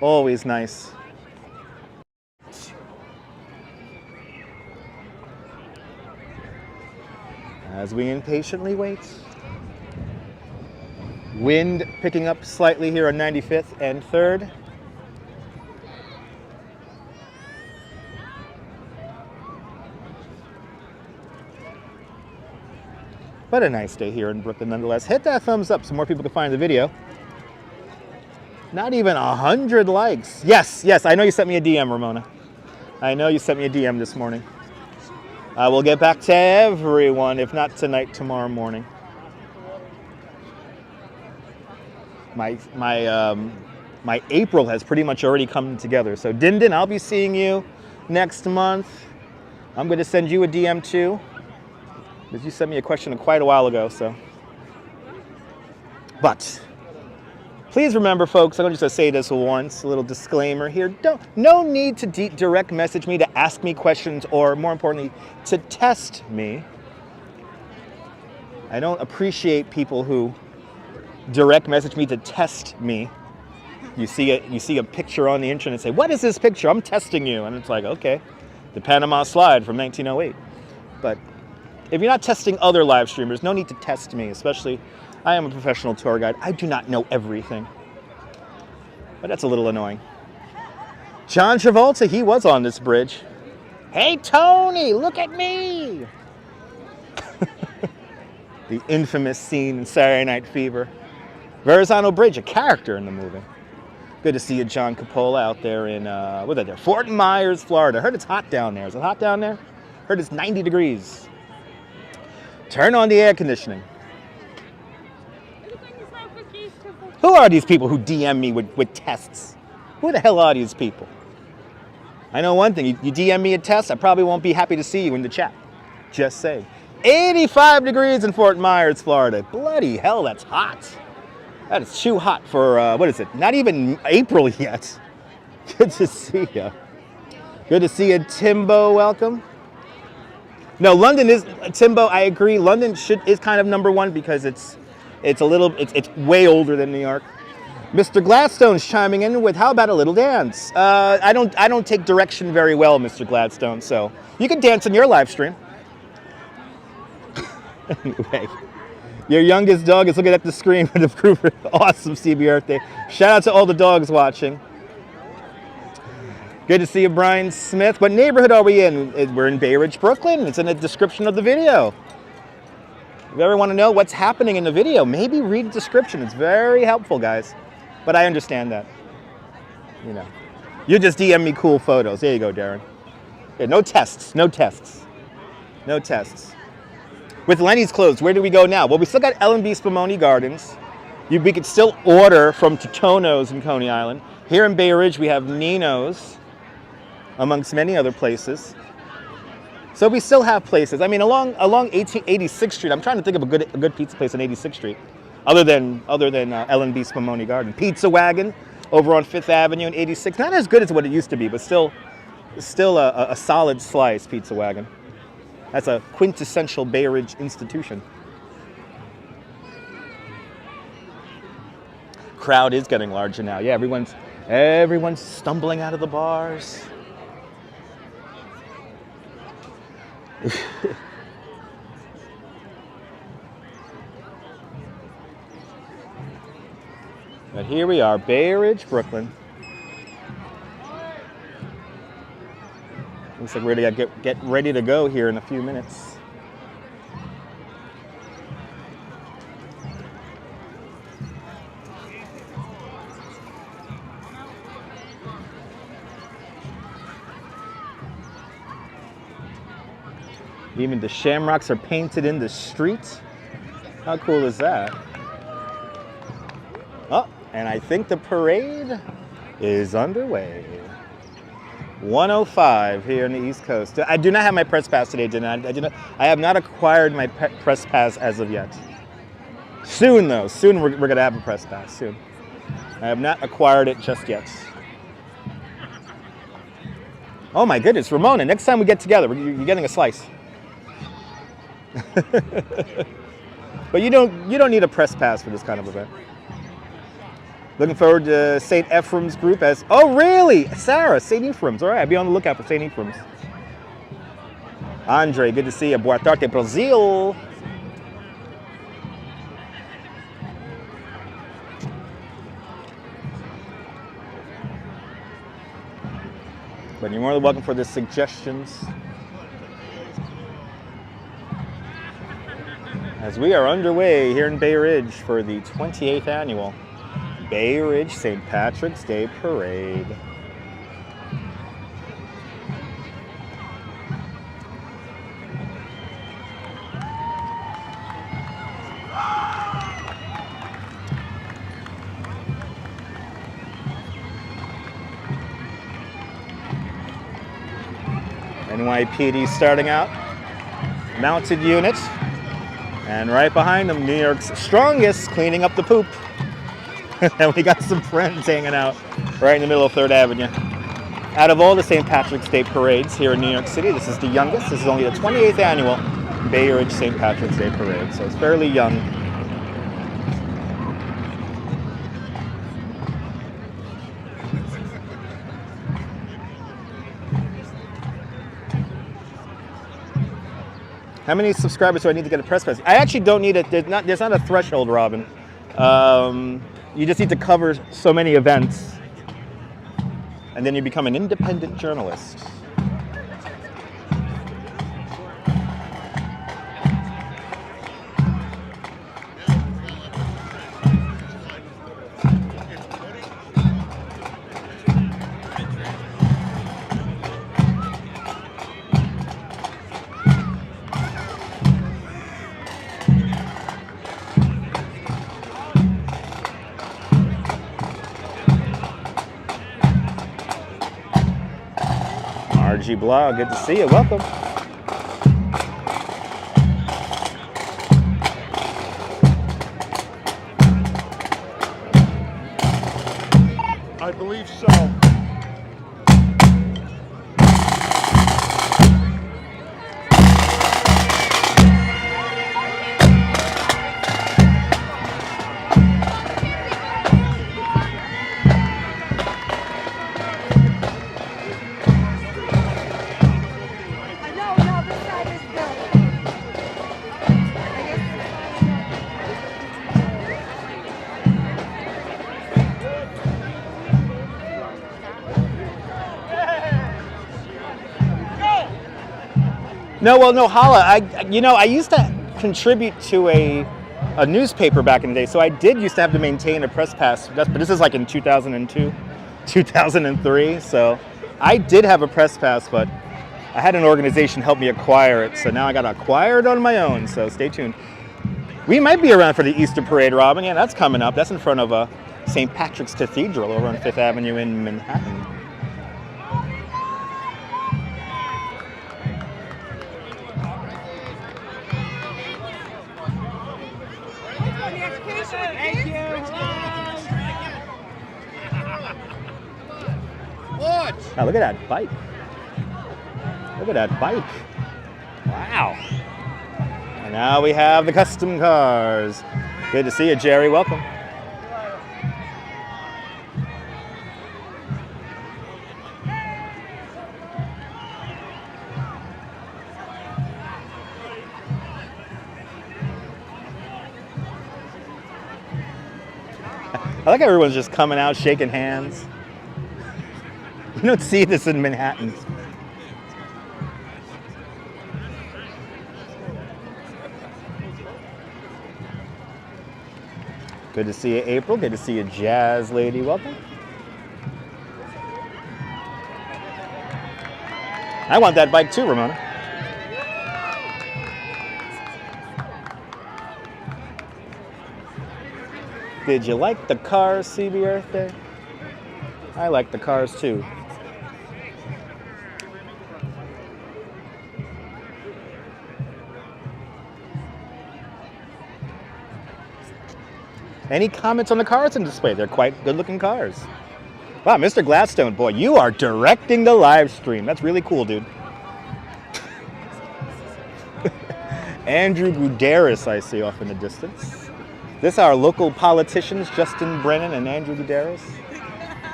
Always nice. As we impatiently wait. Wind picking up slightly here on 95th and 3rd. But a nice day here in Brooklyn nonetheless. Hit that thumbs up so more people can find the video. Not even 100 likes. Yes, I know you sent me a DM, Ramona. I know you sent me a DM this morning. I will get back to everyone, if not tonight, tomorrow morning. My April has pretty much already come together. So Din, I'll be seeing you next month. I'm going to send you a DM too. Because you sent me a question quite a while ago, so. But please remember, folks, I'm just going to say this once, a little disclaimer here. No need to direct message me to ask me questions or, more importantly, to test me. I don't appreciate people who direct message me to test me. You see a picture on the internet and say, what is this picture? I'm testing you. And it's like, okay, the Panama slide from 1908. But if you're not testing other live streamers, no need to test me, especially I am a professional tour guide. I do not know everything. But that's a little annoying. John Travolta, he was on this bridge. Hey, Tony, look at me. The infamous scene in Saturday Night Fever. Verrazano Bridge, a character in the movie. Good to see you, John Coppola, out there in, what is that, Fort Myers, Florida. I heard it's hot down there. Is it hot down there? I heard it's 90 degrees. Turn on the air conditioning. Who are these people who DM me with tests? Who the hell are these people? I know one thing, you DM me a test, I probably won't be happy to see you in the chat. Just saying. 85 degrees in Fort Myers, Florida. Bloody hell, that's hot. That is too hot for, what is it? Not even April yet. Good to see you. Good to see you, Timbo, welcome. No, London is, Timbo, I agree. London is kind of number one because it's way older than New York. Mr. Gladstone's chiming in with, how about a little dance? I don't take direction very well, Mr. Gladstone, so you can dance on your live stream. Anyway, your youngest dog is looking at the screen with the awesome CB Earth Day. Shout out to all the dogs watching. Good to see you, Brian Smith. What neighborhood are we in? We're in Bay Ridge, Brooklyn. It's in the description of the video. you ever want to know what's happening in the video, maybe read the description. It's very helpful, guys. But I understand that. You know, you just DM me cool photos. There you go, Darren. Yeah, no tests, no tests, no tests. With Lenny's closed, where do we go now? Well, we still got L&B Spumoni Gardens. We could still order from Totono's in Coney Island. Here in Bay Ridge, we have Nino's, amongst many other places. So we still have places. I mean, along 86th Street, I'm trying to think of a good pizza place on 86th Street, other than L&B Spumoni Garden. Pizza Wagon over on 5th Avenue and 86th. Not as good as what it used to be, but still a solid slice, Pizza Wagon. That's a quintessential Bay Ridge institution. Crowd is getting larger now. Yeah, everyone's stumbling out of the bars. But here we are, Bay Ridge, Brooklyn. Looks like we're ready to get ready to go here in a few minutes. Even the shamrocks are painted in the street. How cool is that? Oh, and I think the parade is underway. 1:05 here on the East Coast. I do not have my press pass today, I have not acquired my press pass as of yet. Soon, though. Soon we're going to have a press pass. Soon. I have not acquired it just yet. Oh my goodness, Ramona! Next time we get together, you're getting a slice. But you don't need a press pass for this kind of event. Looking forward to St. Ephraim's group as... Oh, really? Sarah, St. Ephraim's. All right, I'll be on the lookout for St. Ephraim's. Andre, good to see you. Boa tarde, Brazil. But you're more than welcome for the suggestions. As we are underway here in Bay Ridge for the 28th annual Bay Ridge St. Patrick's Day Parade. NYPD starting out, mounted unit, and right behind them, New York's strongest cleaning up the poop. And we got some friends hanging out right in the middle of 3rd Avenue. Out of all the St. Patrick's Day parades here in New York City, this is the youngest. This is only the 28th annual Bay Ridge St. Patrick's Day Parade, so it's fairly young. How many subscribers do I need to get a press pass? I actually don't need it. There's not a threshold, Robin. You just need to cover so many events, and then you become an independent journalist. RG Blog, good to see you. Welcome. I believe so. No, well, no, Hala. I used to contribute to a newspaper back in the day. So I did used to have to maintain a press pass, but this is like in 2002, 2003. So I did have a press pass, but I had an organization help me acquire it. So now I got to acquire it on my own. So stay tuned. We might be around for the Easter Parade, Robin. Yeah, that's coming up. That's in front of St. Patrick's Cathedral over on 5th Avenue in Manhattan. Thank you. Now look at that bike. Look at that bike. Wow. And now we have the custom cars. Good to see you, Jerry. Welcome. I like how everyone's just coming out, shaking hands. You don't see this in Manhattan. Good to see you, April. Good to see you, Jazz Lady. Welcome. I want that bike too, Ramona. Did you like the cars, CB Earth Day? I like the cars too. Any comments on the cars in display? They're quite good-looking cars. Wow, Mr. Gladstone, boy, you are directing the live stream. That's really cool, dude. Andrew Guterres, I see off in the distance. This our local politicians, Justin Brennan and Andrew Guterres.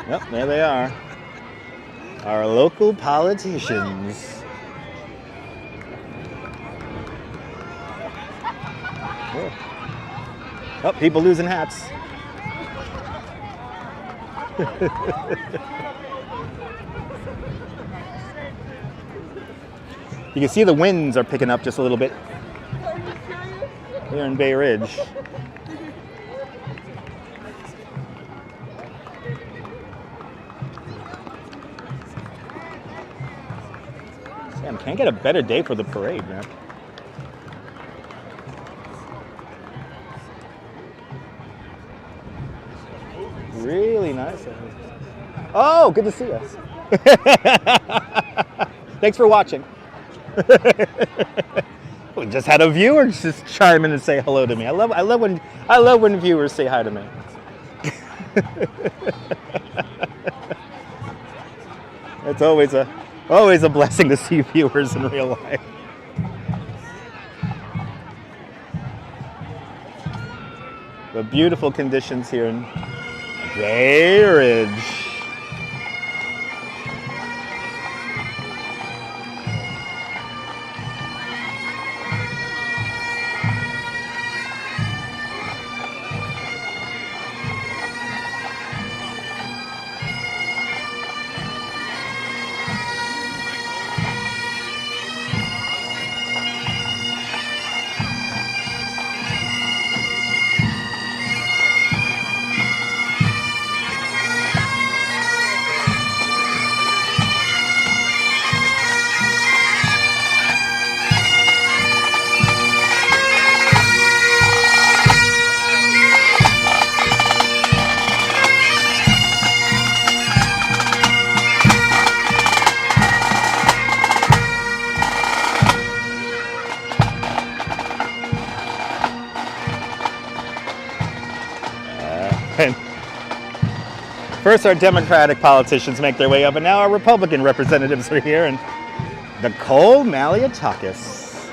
Yep, there they are. Our local politicians. Cool. Oh, people losing hats. You can see the winds are picking up just a little bit here in Bay Ridge. Damn, can't get a better day for the parade, man. Really nice. Oh, good to see us. Thanks for watching. We just had a viewer just chime in and say hello to me. I love when viewers say hi to me. It's always a blessing to see viewers in real life. The beautiful conditions here in Bay Ridge. First, our Democratic politicians make their way up, and now our Republican representatives are here, and the Cole Maliatakis.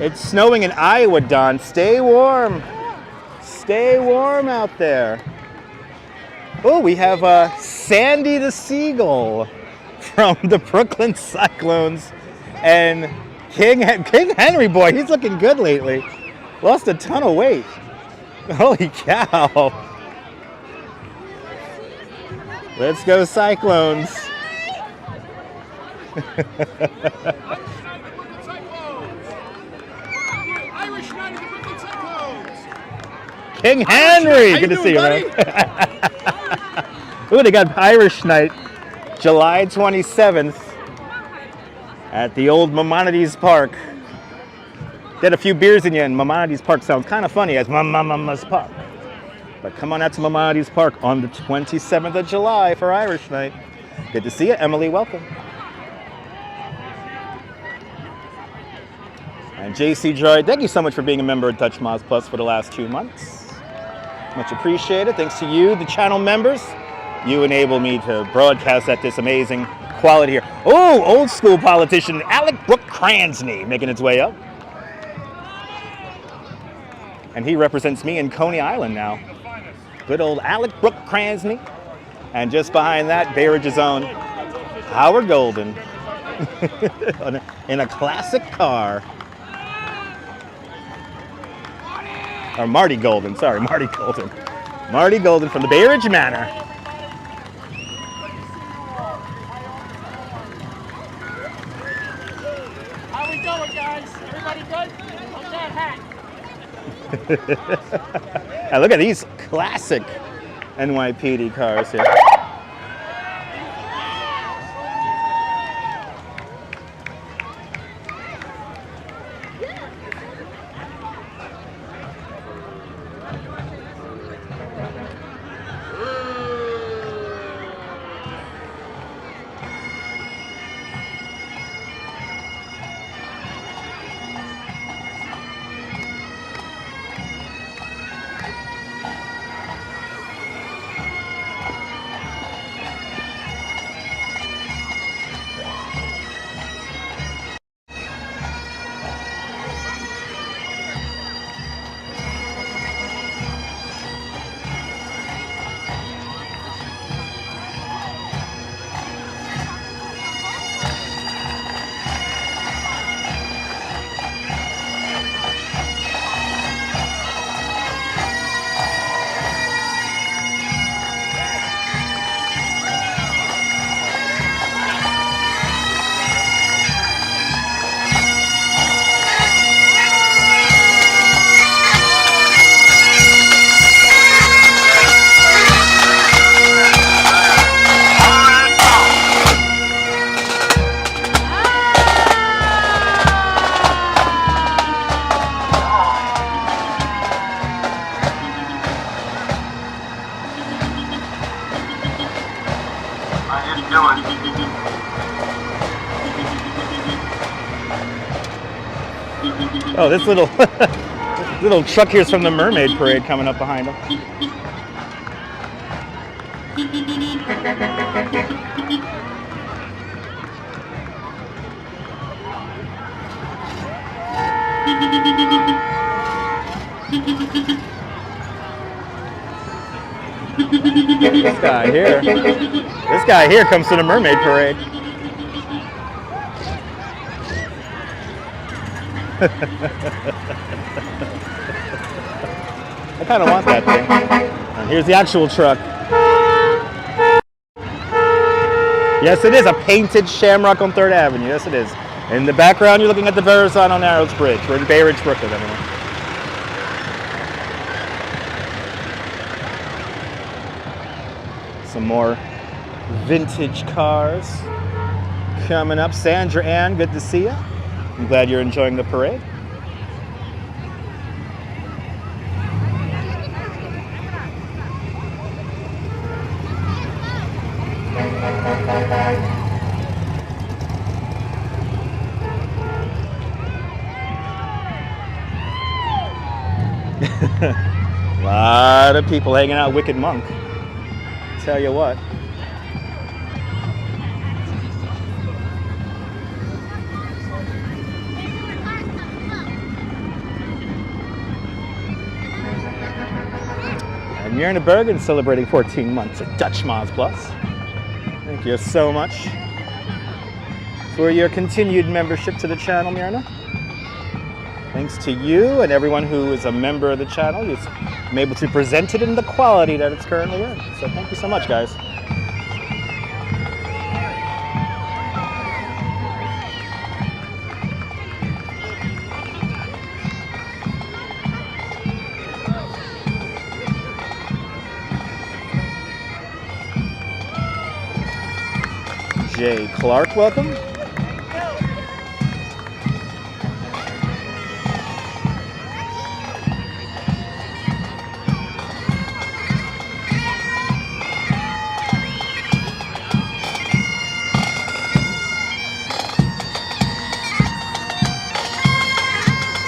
It's snowing in Iowa, Don. Stay warm. Stay warm out there. Oh, we have Sandy the Seagull from the Brooklyn Cyclones. And King Henry, boy, he's looking good lately. Lost a ton of weight. Holy cow. Let's go Cyclones. King Henry! Good to see you, man. Ooh, they got Irish Night, July 27th at the old Maimonides Park. Get a few beers in you, and Maimonides Park sounds kind of funny as Mama's Park. But come on out to Maimonides Park on the 27th of July for Irish Night. Good to see you, Emily. Welcome. And JC Droid, thank you so much for being a member of Dutch Moz Plus for the last 2 months. Much appreciated. Thanks to you, the channel members. You enable me to broadcast at this amazing quality here. Oh, old school politician Alec Brooke Cransney making its way up. And he represents me in Coney Island now. Good old Alec Brooke Cransney. And just behind that, Bay Ridge's own Howard Golden in a classic car. Or Marty Golden, sorry, Marty Golden. Marty Golden from the Bay Ridge Manor. How we doing, guys? Everybody good? How's that hat? Now look at these classic NYPD cars here. Oh, this little little truck here's from the Mermaid Parade coming up behind him. This guy here comes to the Mermaid Parade. I kind of want that thing. And here's the actual truck. Yes, it is a painted shamrock on 3rd Avenue. Yes, it is. In the background, you're looking at the Verizon on Narrows Bridge. We're in Bay Ridge, Brooklyn, everyone. Some more vintage cars coming up. Sandra Ann, good to see you. I'm glad you're enjoying the parade. A lot of people hanging out Wicked Monk. Tell you what. And Myrna Bergen celebrating 14 months at Dutch Moz Plus. Thank you so much for your continued membership to the channel, Myrna. Thanks to you and everyone who is a member of the channel. I'm able to present it in the quality that it's currently in. So thank you so much, guys. Jay Clark, welcome.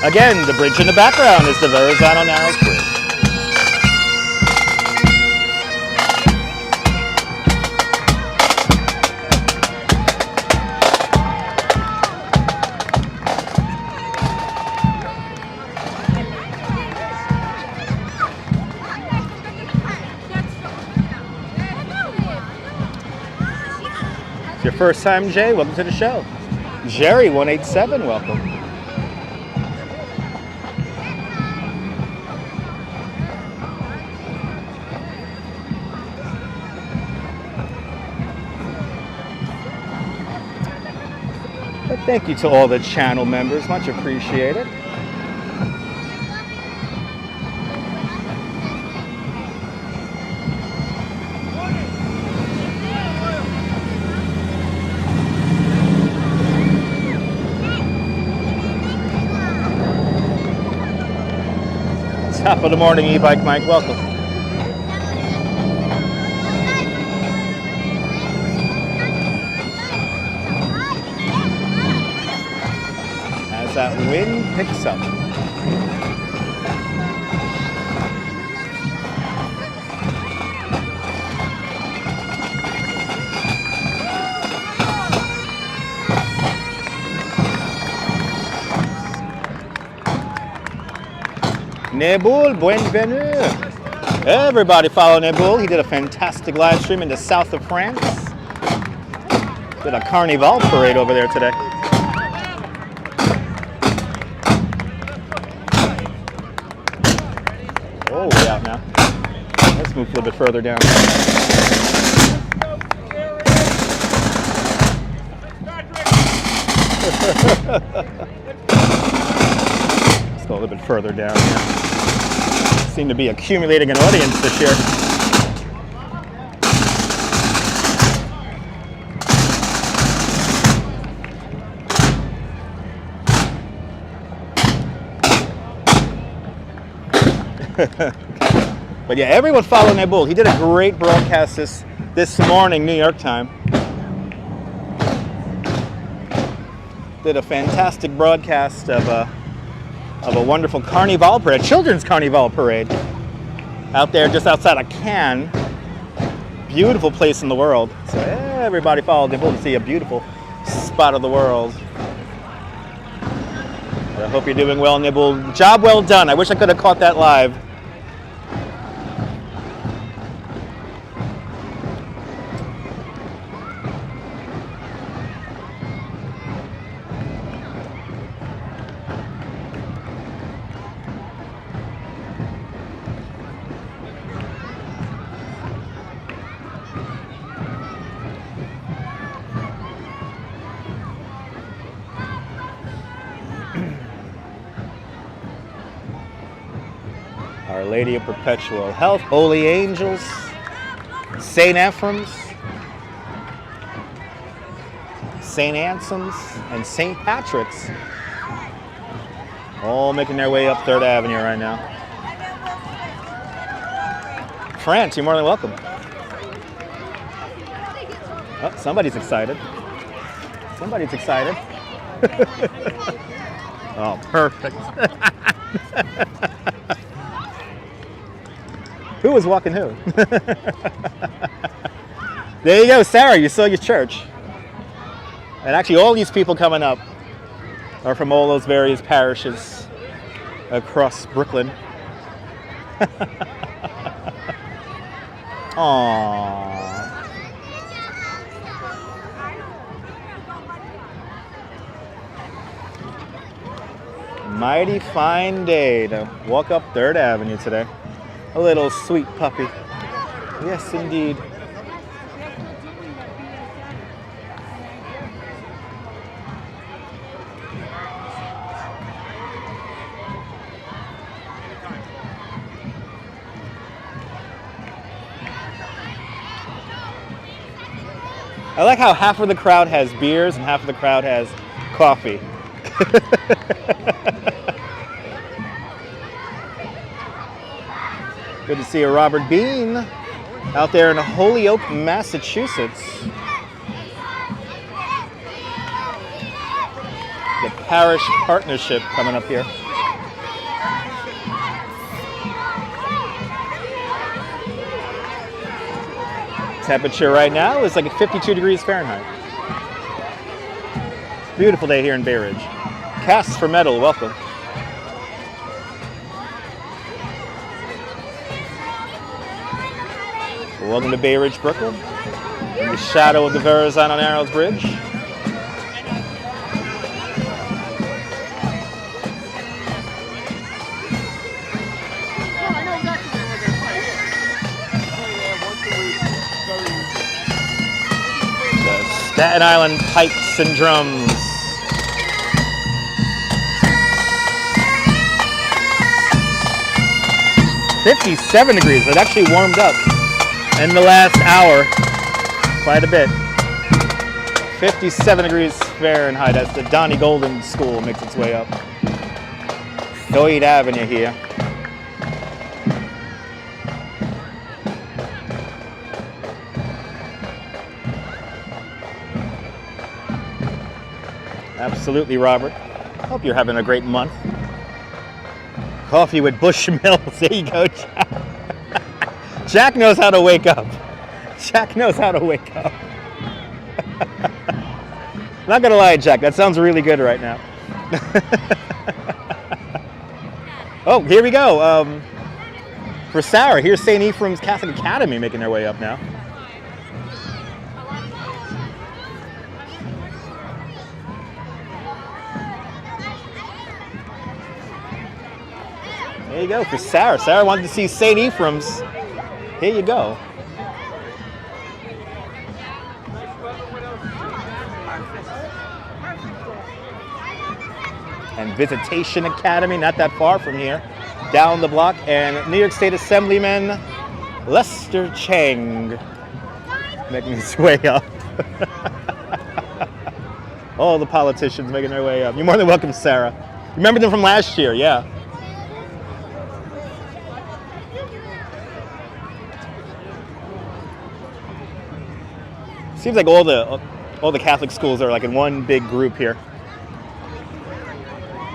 Again, the bridge in the background is the Verizon Narrows Bridge. It's your first time, Jay? Welcome to the show. Jerry187, welcome. Thank you to all the channel members, much appreciated. Top of the morning, e-bike Mike, welcome. That wind picks up. Nebul, bienvenue. Everybody follow Nebul. He did a fantastic live stream in the south of France. Did a carnival parade over there today. Oh, way out now. Let's move a little bit further down. Let's go a little bit further down here. Seem to be accumulating an audience this year. But yeah, everyone follow Nebul. He did a great broadcast this morning, New York time. Did a fantastic broadcast of a wonderful carnival parade, a children's carnival parade, out there just outside of Cannes. Beautiful place in the world. So everybody follow Nebul to see a beautiful spot of the world. I hope you're doing well, Nebul. Job well done. I wish I could have caught that live. Our Lady of Perpetual Health, Holy Angels, St. Ephrem's, St. Anselm's, and St. Patrick's, all making their way up 3rd Avenue right now. France, you're more than welcome. Oh, somebody's excited. Somebody's excited. Oh, perfect. Who was walking who? There you go, Sarah, you saw your church. And actually all these people coming up are from all those various parishes across Brooklyn. Aww. Mighty fine day to walk up 3rd Avenue today. A little sweet puppy. Yes, indeed. I like how half of the crowd has beers and half of the crowd has coffee. Good to see a Robert Bean out there in Holyoke, Massachusetts. The Parish Partnership coming up here. Temperature right now is like 52 degrees Fahrenheit. Beautiful day here in Bay Ridge. Casts for Metal, welcome. Welcome to Bay Ridge, Brooklyn. In the shadow of the Verizon on Arrows Bridge. Staten Island pipes and drums. $57 degrees. It actually warmed up in the last hour quite a bit. 57 degrees Fahrenheit as the Donnie Golden School makes its way up. 3rd Avenue here. Absolutely, Robert. Hope you're having a great month. Coffee with Bushmills. There you go, Jack. Jack knows how to wake up. Jack knows how to wake up. Not gonna lie, Jack, that sounds really good right now. Oh, here we go. For Sarah, here's St. Ephraim's Catholic Academy making their way up now. There you go for Sarah. Sarah wanted to see St. Ephraim's. Here you go. And Visitation Academy, not that far from here, down the block. And New York State Assemblyman Lester Chang making his way up. All the politicians making their way up. You're more than welcome, Sarah. Remember them from last year, yeah. Seems like all the Catholic schools are like in one big group here.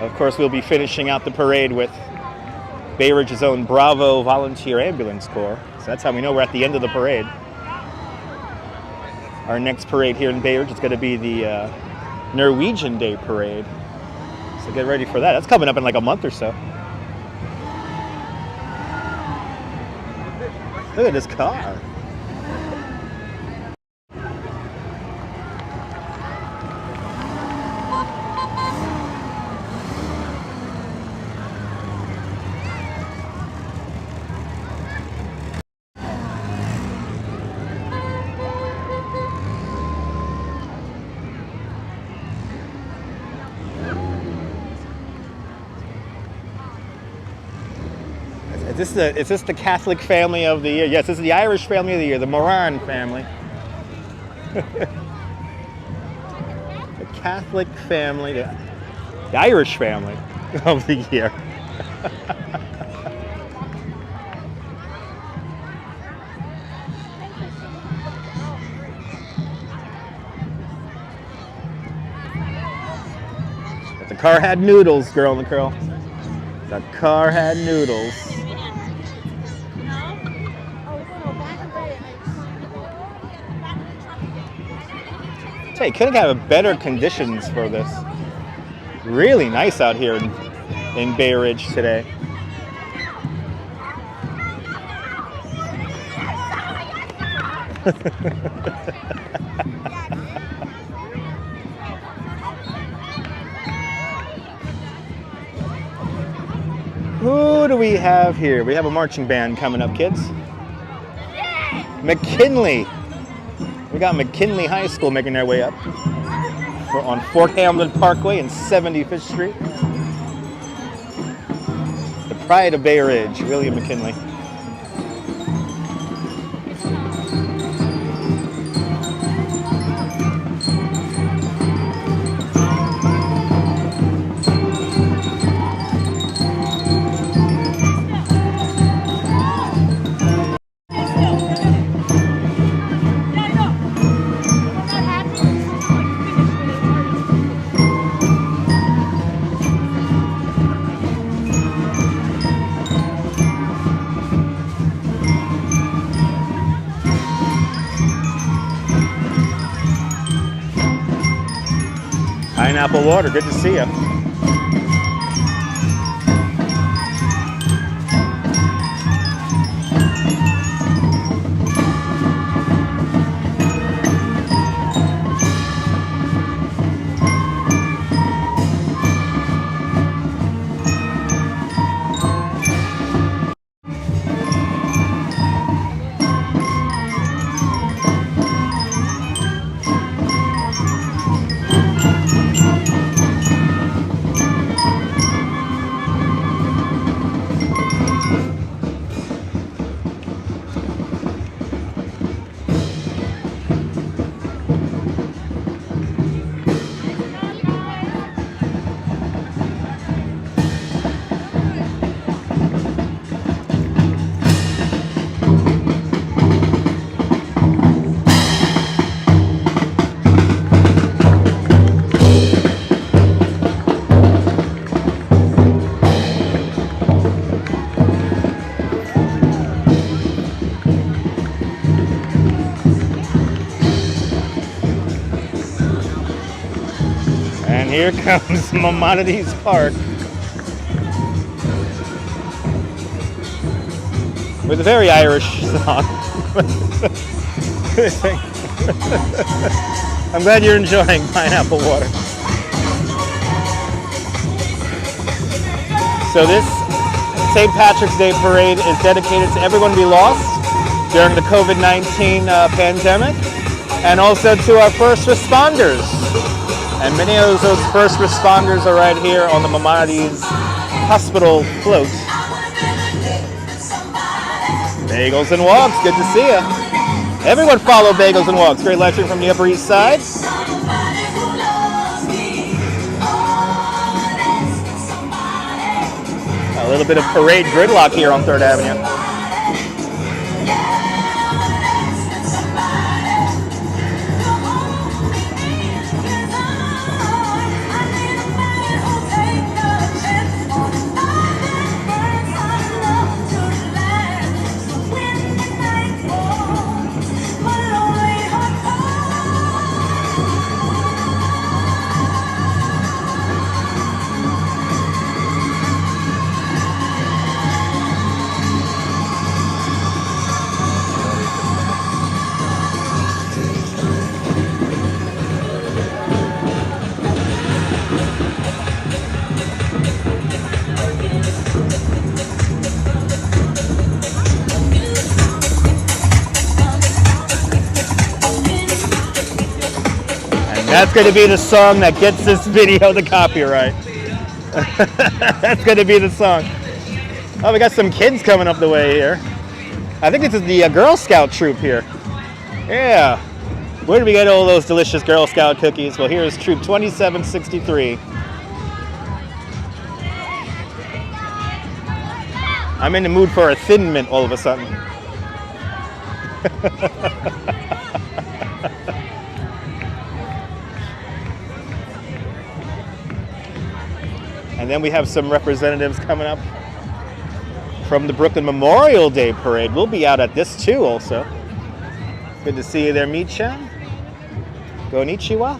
Of course, we'll be finishing out the parade with Bay Ridge's own Bravo Volunteer Ambulance Corps. So that's how we know we're at the end of the parade. Our next parade here in Bay Ridge is going to be the Norwegian Day Parade. So get ready for that. That's coming up in like a month or so. Look at this car. Is this the Catholic family of the year? Yes, this is the Irish family of the year, the Moran family. The Catholic family, the Irish family of the year. The car had noodles, girl in the curl. The car had noodles. Hey, couldn't have better conditions for this. Really nice out here in Bay Ridge today. Who do we have here? We have a marching band coming up, kids. McKinley. We got McKinley High School making their way up on Fort Hamlin Parkway and 75th Street. The pride of Bay Ridge, William McKinley. Pineapple water, good to see you. And here comes Maimonides Park with a very Irish song. I'm glad you're enjoying pineapple water. So this St. Patrick's Day parade is dedicated to everyone we lost during the COVID-19 pandemic, and also to our first responders. And many of those first responders are right here on the Maimonides Hospital float. Bagels and Walks, good to see you. Everyone follow Bagels and Walks. Great live stream from the Upper East Side. A little bit of parade gridlock here on 3rd Avenue. That's going to be the song that gets this video the copyright. That's going to be the song. Oh, we got some kids coming up the way here. I think this is the Girl Scout troop here. Yeah. Where did we get all those delicious Girl Scout cookies? Well, here's troop 2763. I'm in the mood for a Thin Mint all of a sudden. And then we have some representatives coming up from the Brooklyn Memorial Day Parade. We'll be out at this too also. Good to see you there, Michan. Konnichiwa.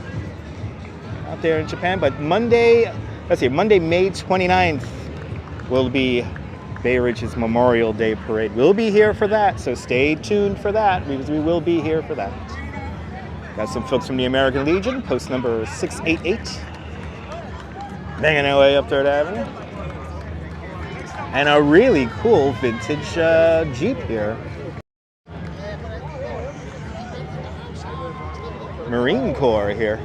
Out there in Japan. But Monday, Monday, May 29th will be Bay Ridge's Memorial Day Parade. We'll be here for that, so stay tuned for that, because we will be here for that. Got some folks from the American Legion, post number 688. Banging our way up 3rd Avenue. And a really cool vintage Jeep here. Marine Corps here.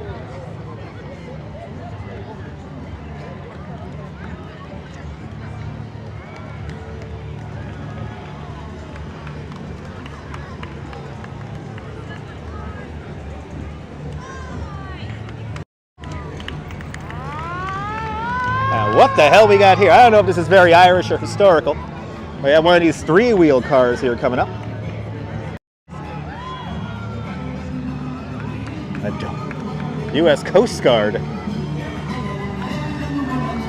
What the hell we got here? I don't know if this is very Irish or historical. We have one of these three-wheel cars here coming up. A U.S. Coast Guard.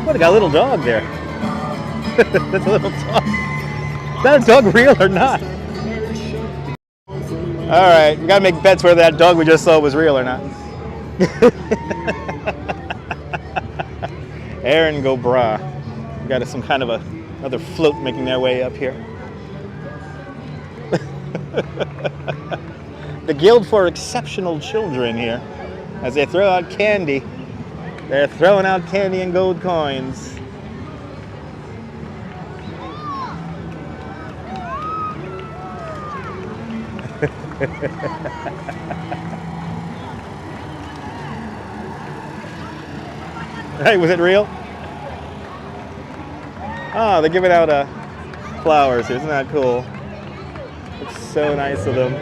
What, I got a little dog there. That's a little dog. Is that a dog real or not? All right, we gotta make bets whether that dog we just saw was real or not. Aaron go bra. We got some kind of another float making their way up here. The Guild for Exceptional Children here. As they throw out candy, they're throwing out candy and gold coins. Hey, was it real? Oh, they're giving out flowers here. Isn't that cool? It's so nice of them.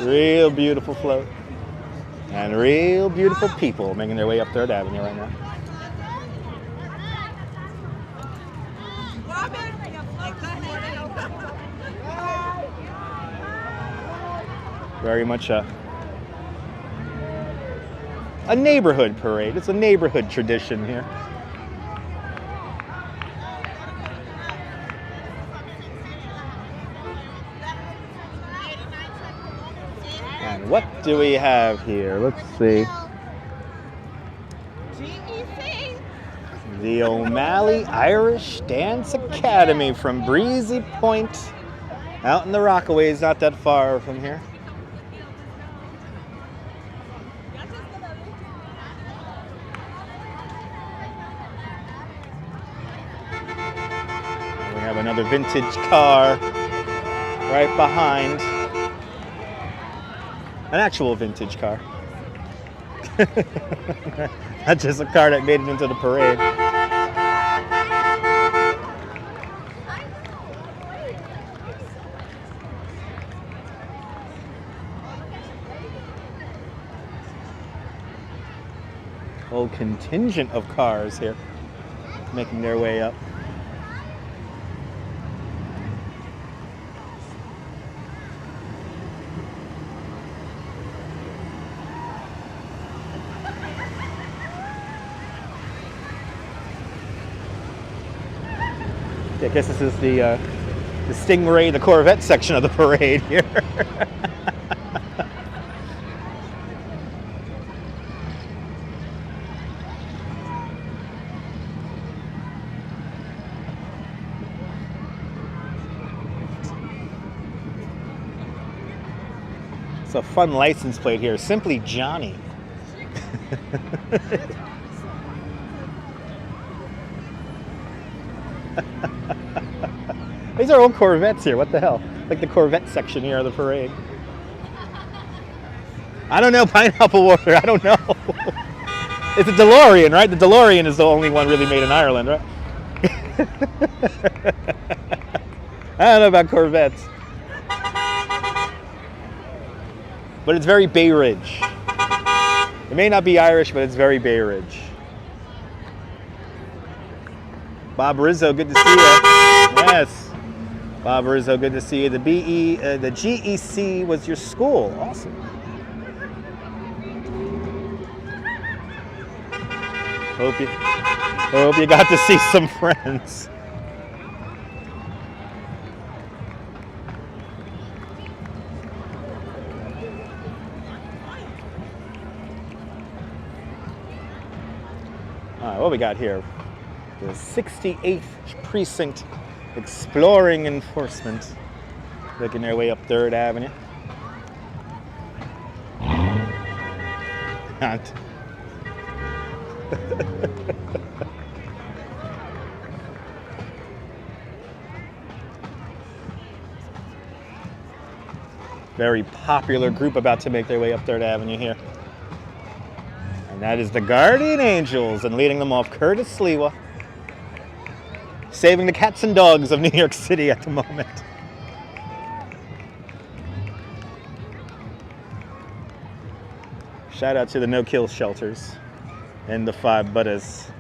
Real beautiful float. And real beautiful people making their way up Third Avenue right now. Very much a neighborhood parade. It's a neighborhood tradition here. And what do we have here? Let's see. The O'Malley Irish Dance Academy from Breezy Point, out in the Rockaways, not that far from here. And we have another vintage car right behind. An actual vintage car. Not just a car that made it into the parade. Whole contingent of cars here making their way up. I guess this is the Stingray, the Corvette section of the parade here. It's a fun license plate here, Simply Johnny. These are old Corvettes here. What the hell? Like the Corvette section here of the parade. I don't know, Pineapple Water. I don't know. It's a DeLorean, right? The DeLorean is the only one really made in Ireland, right? I don't know about Corvettes. But it's very Bay Ridge. It may not be Irish, but it's very Bay Ridge. Bob Rizzo, good to see you. Yes. Bob Rizzo, good to see you. The GEC was your school. Awesome. Hope you got to see some friends. All right, what we got here? The 68th Precinct Exploring Enforcement, making their way up 3rd Avenue. Not. Very popular group about to make their way up 3rd Avenue here. And that is the Guardian Angels, and leading them off, Curtis Sliwa, saving the cats and dogs of New York City at the moment. Shout out to the no-kill shelters and the 5 Buddhas.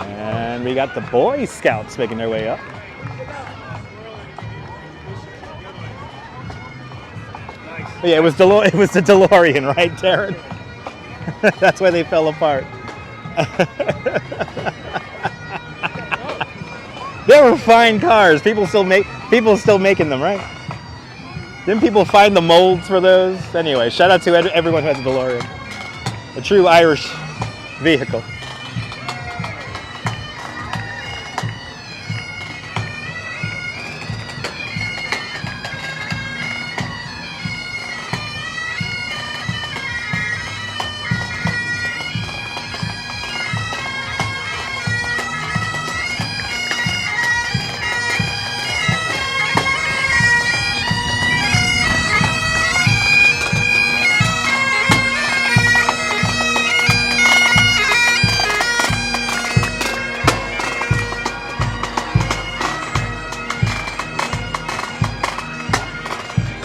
And we got the Boy Scouts making their way up. Yeah, it was the DeLorean, right, Darren? That's why they fell apart. They were fine cars. People still making them, right? Didn't people find the molds for those? Anyway, shout out to everyone who has a DeLorean. A true Irish vehicle.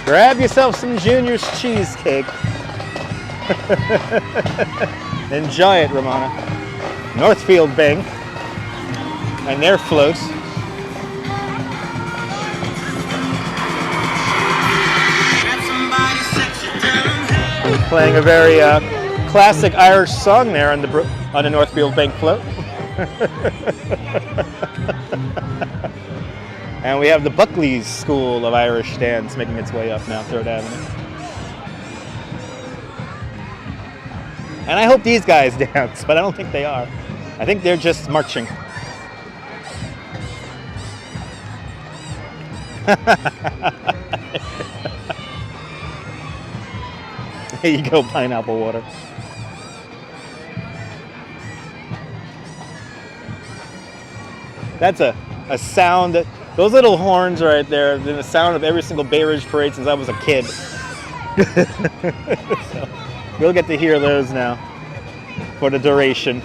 Grab yourself some Junior's cheesecake. Enjoy it, Ramona. Northfield Bank and their floats. Playing a very classic Irish song there on the Northfield Bank float. And we have the Buckley's School of Irish Dance making its way up now, 3rd Avenue. And I hope these guys dance, but I don't think they are. I think they're just marching. There you go, pineapple water. That's a sound that, those little horns right there, they're the sound of every single Bay Ridge parade since I was a kid. So we'll get to hear those now for the duration.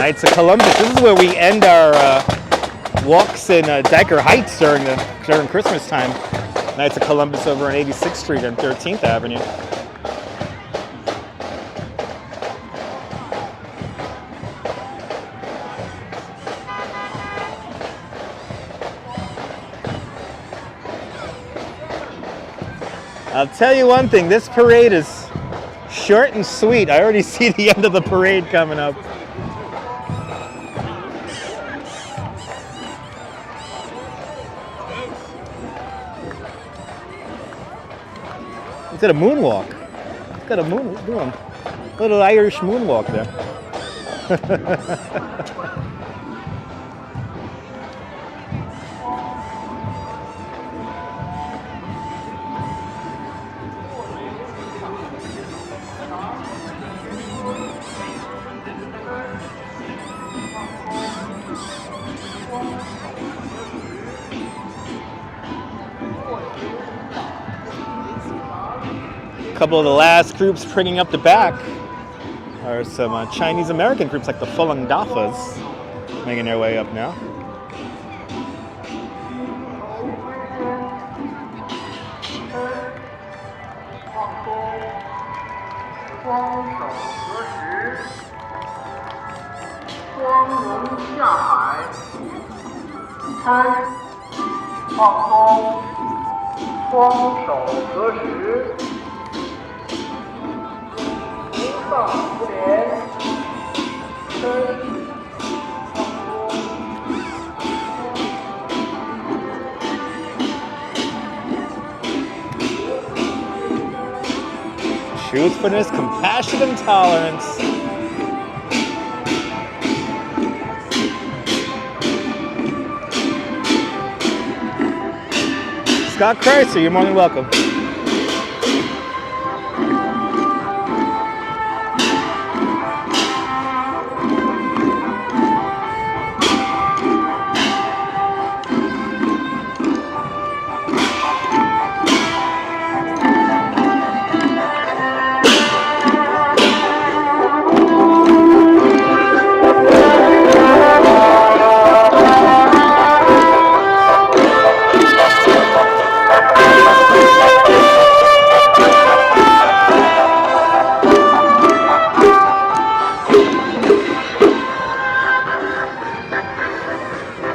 Knights of Columbus. This is where we end our walks in Dyker Heights during Christmas time. Knights of Columbus over on 86th Street and 13th Avenue. I'll tell you one thing, this parade is short and sweet. I already see the end of the parade coming up. It's got a moonwalk. It's got a little Irish moonwalk there. A couple of the last groups bringing up the back are some Chinese American groups like the Fulang Dafas making their way up now. Truthfulness, compassion, and tolerance. Scott Chrysler, you're more than welcome.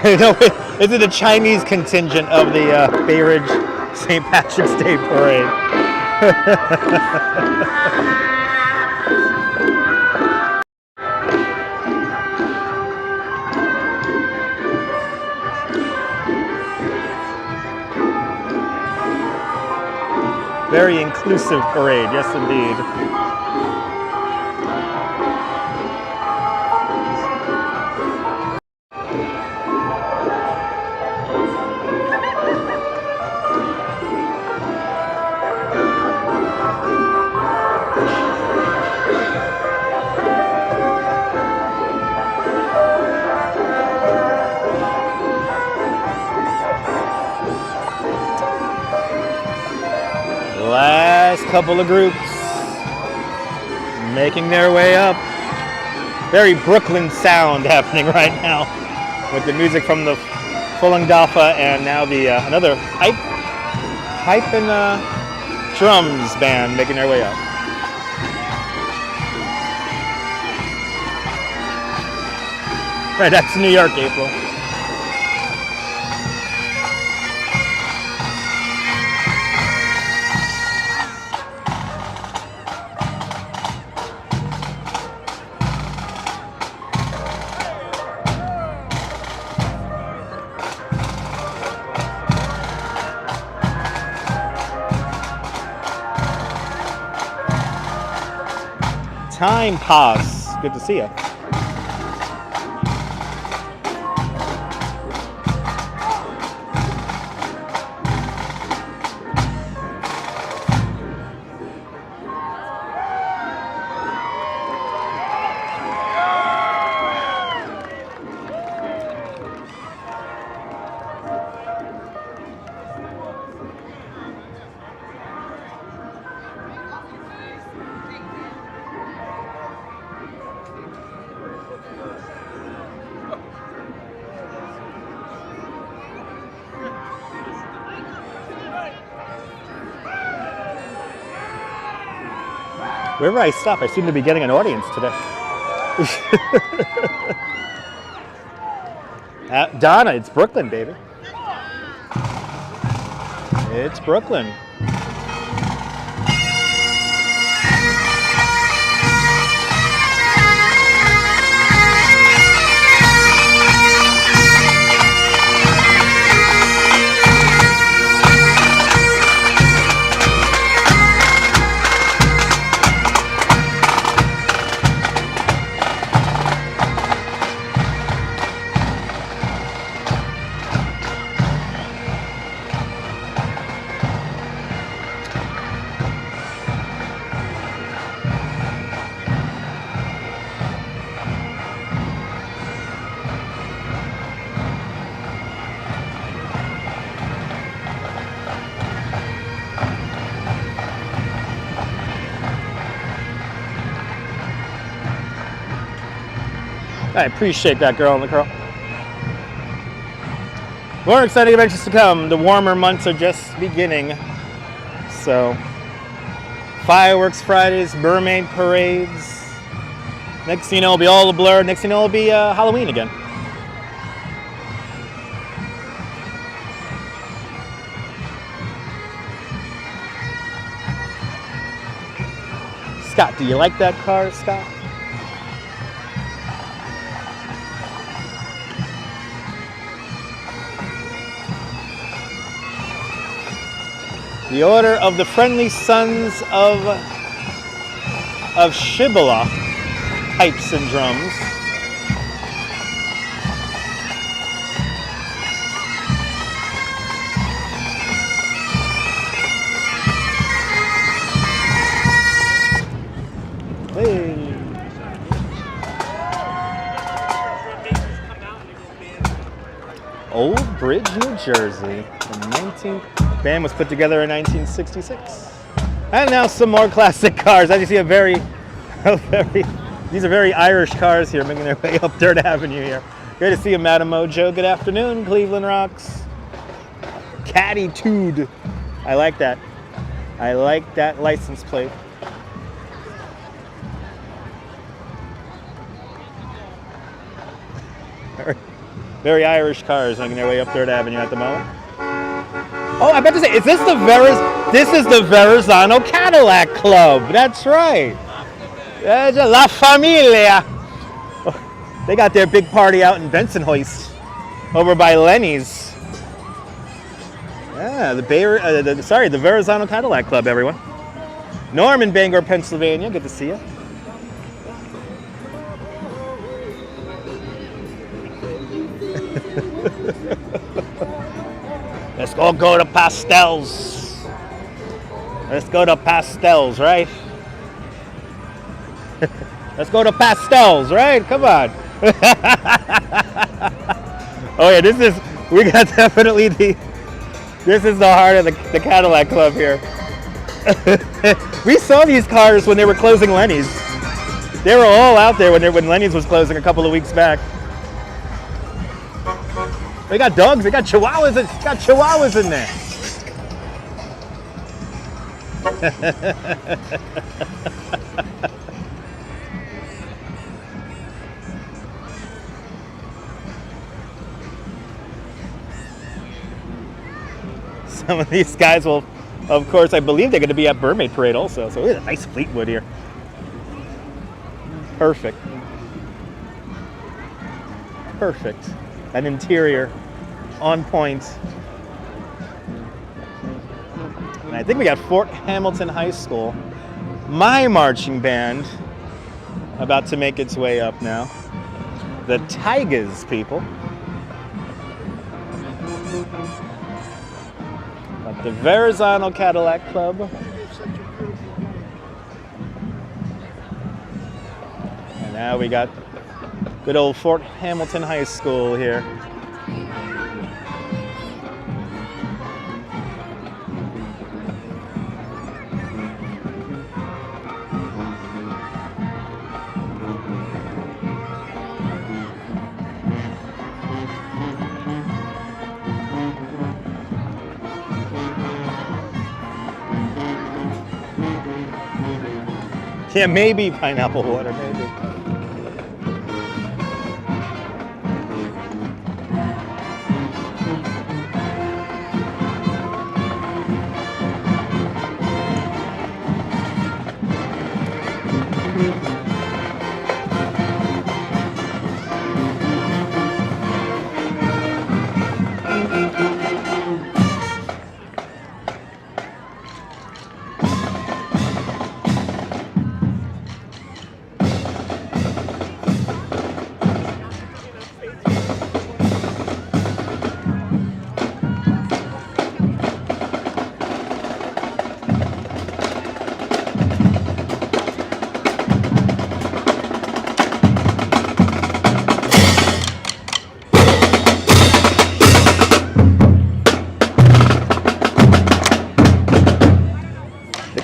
No, this is the Chinese contingent of the Bay Ridge St. Patrick's Day Parade. Very inclusive parade, yes indeed. Last couple of groups making their way up. Very Brooklyn sound happening right now with the music from the Fulang Dafa and now the another pipe and drums band making their way up. Right, that's New York, April. Time pass. Good to see you. Wherever I stop, I seem to be getting an audience today. Donna, it's Brooklyn, baby. It's Brooklyn. I appreciate that, girl in the curl. More exciting adventures to come. The warmer months are just beginning. So, fireworks Fridays, mermaid parades. Next thing you know, it'll be all a blur. Next thing you know, it'll be Halloween again. Scott, do you like that car, Scott? The Order of the Friendly Sons of Shibboleth, pipes and drums. Hey. Old Bridge, New Jersey. The band was put together in 1966. And now some more classic cars. As you see, these are very Irish cars here making their way up Dirt Avenue here. Great to see you, Madam Mojo. Good afternoon, Cleveland Rocks. Caddy-tude. I like that. I like that license plate. Very Irish cars making their way up Third Avenue at the moment. Oh, I bet to say, is this this is the Verizon Cadillac Club. That's right. La Familia. Oh, they got their big party out in Bensonhurst over by Lenny's. Yeah, the Verizon Cadillac Club, everyone. Norm in Bangor, Pennsylvania. Good to see you. Let's go to pastels. Let's go to pastels, right? Let's go to pastels, right? Come on. Oh yeah, this is the heart of the Cadillac Club here. We saw these cars when they were closing Lenny's. They were all out there when Lenny's was closing a couple of weeks back. They got dogs, they got chihuahuas, in there. Some of these guys will, of course, I believe they're going to be at Mermaid Parade also. So look at a nice Fleetwood here. Perfect. Perfect. An interior on point. And I think we got Fort Hamilton High School, my marching band, about to make its way up now. The Tigers, people. But the Verizon Cadillac Club. And now we got good old Fort Hamilton High School here. Yeah, maybe pineapple water, maybe.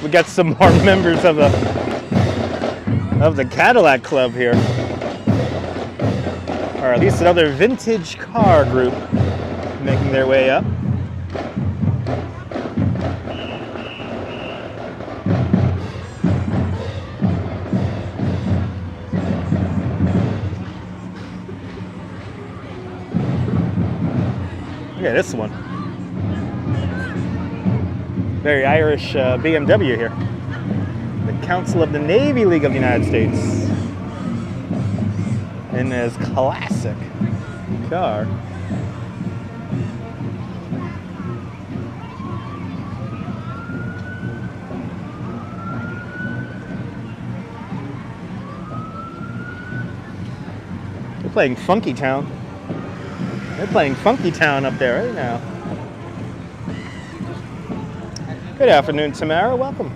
We got some more members of the Cadillac Club here. or at least another vintage car group making their way up. Look at this one. Very Irish BMW here. The Council of the Navy League of the United States. In this classic car. They're playing Funky Town. They're playing Funky Town up there right now. Good afternoon, Tamara. Welcome.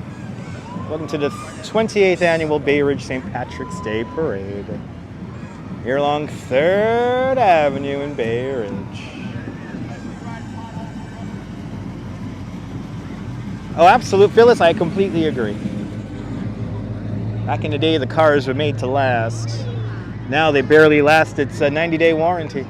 Welcome to the 28th Annual Bay Ridge St. Patrick's Day Parade. Here along 3rd Avenue in Bay Ridge. Oh, absolute, Phyllis, I completely agree. Back in the day, the cars were made to last. Now they barely last its 90-day warranty.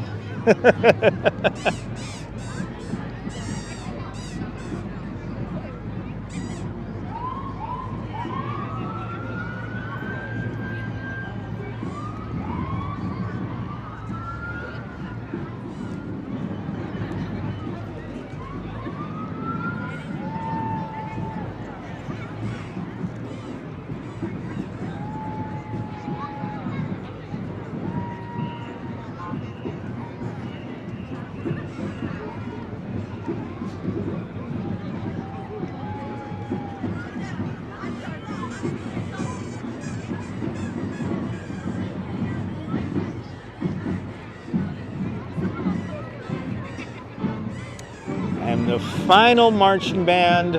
The final marching band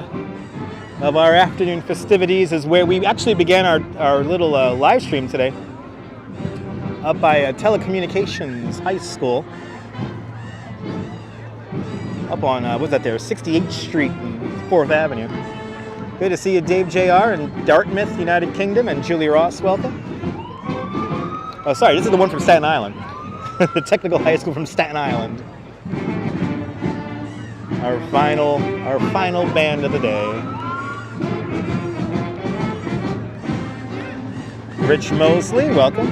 of our afternoon festivities is where we actually began our little live stream today up by Telecommunications High School up on, what's that there, 68th Street and 4th Avenue. Good to see you, Dave Jr. in Dartmouth, United Kingdom, and Julie Ross, welcome. Oh, sorry, this is the one from Staten Island. The Technical High School from Staten Island. Our final band of the day. Rich Mosley, welcome.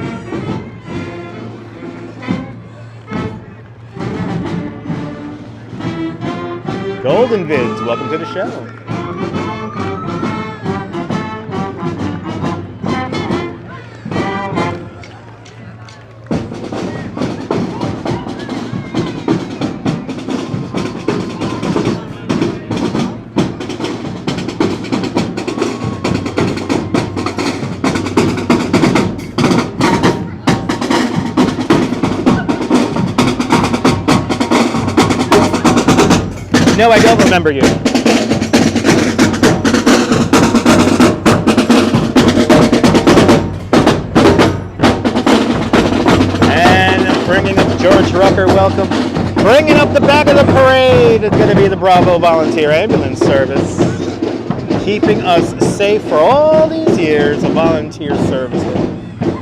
Golden Vids, welcome to the show. No, I don't remember you. And bringing up George Rucker, welcome. Bringing up the back of the parade is going to be the Bravo Volunteer Ambulance Service. Keeping us safe for all these years of volunteer service.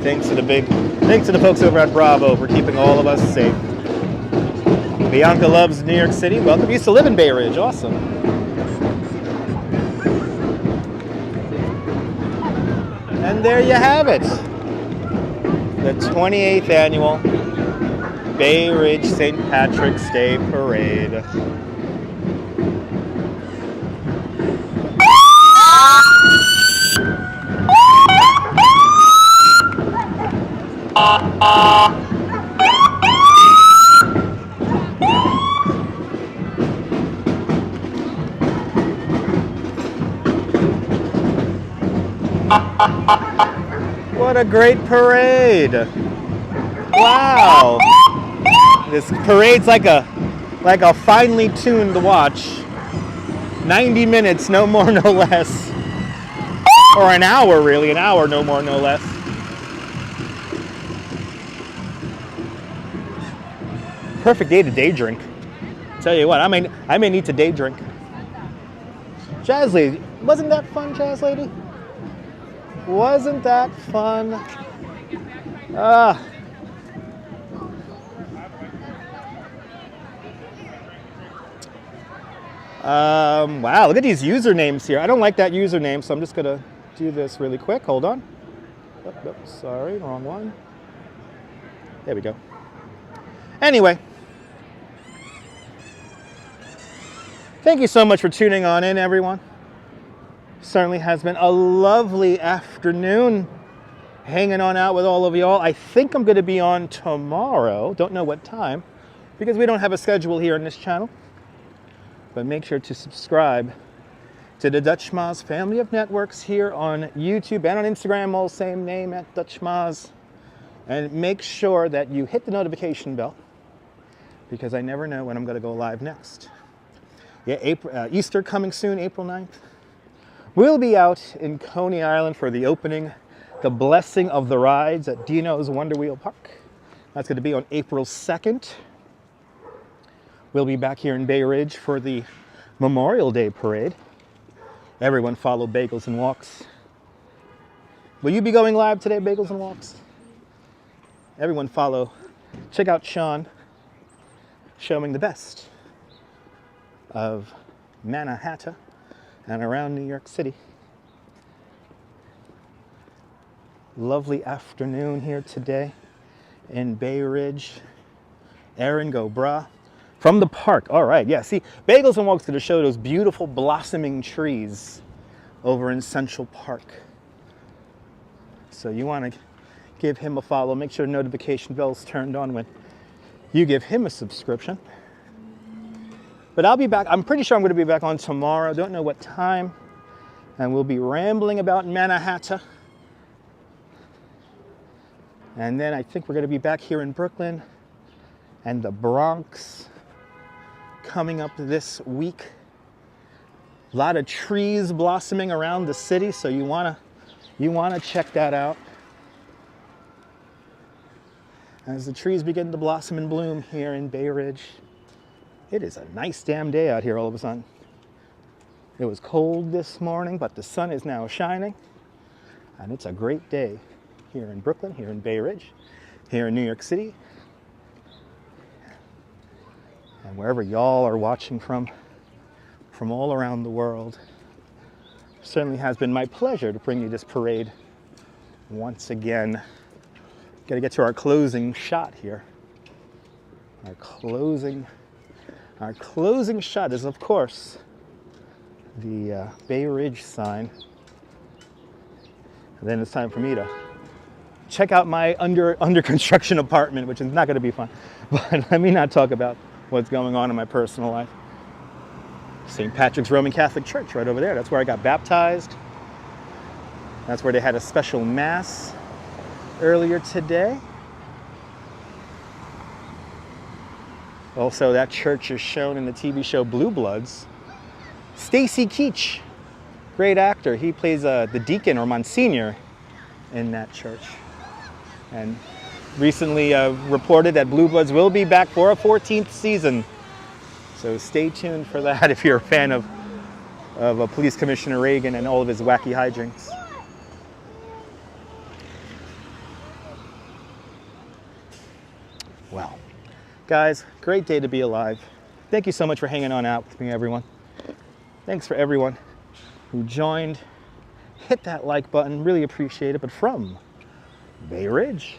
Thanks to the folks over at Bravo for keeping all of us safe. Bianca loves New York City. Welcome. Used to live in Bay Ridge. Awesome. And there you have it. The 28th Annual Bay Ridge St. Patrick's Day Parade. What a great parade! Wow! This parade's like a finely tuned watch. 90 minutes, no more, no less. Or an hour, really. An hour, no more, no less. Perfect day to day drink. Tell you what, I may need to day drink. Jazz Lady, wasn't that fun, Jazz Lady? Wasn't that fun? Wow, look at these usernames here. I don't like that username, so I'm just gonna do this really quick. Hold on. Oh, sorry, wrong one. There we go. Anyway, thank you so much for tuning on in, everyone. Certainly has been a lovely afternoon hanging on out with all of y'all. I think I'm going to be on tomorrow. Don't know what time, because we don't have a schedule here on this channel. But make sure to subscribe to the Dutch Moz family of networks here on YouTube and on Instagram, all same name at Dutch Moz. And make sure that you hit the notification bell, because I never know when I'm going to go live next. Yeah, Easter coming soon, April 9th. We'll be out in Coney Island for the opening, the blessing of the rides at Dino's Wonder Wheel Park. That's going to be on April 2nd. We'll be back here in Bay Ridge for the Memorial Day Parade. Everyone follow Bagels and Walks. Will you be going live today, Bagels and Walks? Everyone follow. Check out Sean showing the best of Manhattan and around New York City. Lovely afternoon here today in Bay Ridge. Aaron go brah. From the park. All right, yeah, see, Bagels and Walks going to show those beautiful blossoming trees over in Central Park. So you want to give him a follow. Make sure notification bell's turned on when you give him a subscription. But I'll be back. I'm pretty sure I'm going to be back on tomorrow. Don't know what time. And we'll be rambling about Manhattan. And then I think we're going to be back here in Brooklyn and the Bronx coming up this week. A lot of trees blossoming around the city, so you wanna check that out. As the trees begin to blossom and bloom here in Bay Ridge. It is a nice damn day out here all of a sudden. It was cold this morning, but the sun is now shining. And it's a great day here in Brooklyn, here in Bay Ridge, here in New York City. And wherever y'all are watching from all around the world. Certainly has been my pleasure to bring you this parade once again. Got to get to our closing shot here. Our closing shot is, of course, the Bay Ridge sign. And then it's time for me to check out my under construction apartment, which is not going to be fun. But let me not talk about what's going on in my personal life. St. Patrick's Roman Catholic Church right over there. That's where I got baptized. That's where they had a special mass earlier today. Also, that church is shown in the TV show Blue Bloods. Stacy Keach, great actor. He plays the deacon or Monsignor in that church. And recently reported that Blue Bloods will be back for a 14th season. So stay tuned for that if you're a fan of Police Commissioner Reagan and all of his wacky hijinks. Well, guys, great day to be alive. Thank you so much for hanging on out with me, everyone. Thanks for everyone who joined. Hit that like button, really appreciate it. But from Bay Ridge,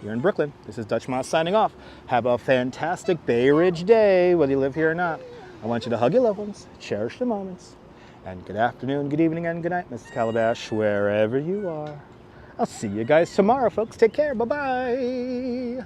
here in Brooklyn, this is Dutch Moz signing off. Have a fantastic Bay Ridge day, whether you live here or not. I want you to hug your loved ones, cherish the moments, and good afternoon, good evening, and good night, Mrs. Calabash, wherever you are. I'll see you guys tomorrow, folks. Take care. Bye-bye.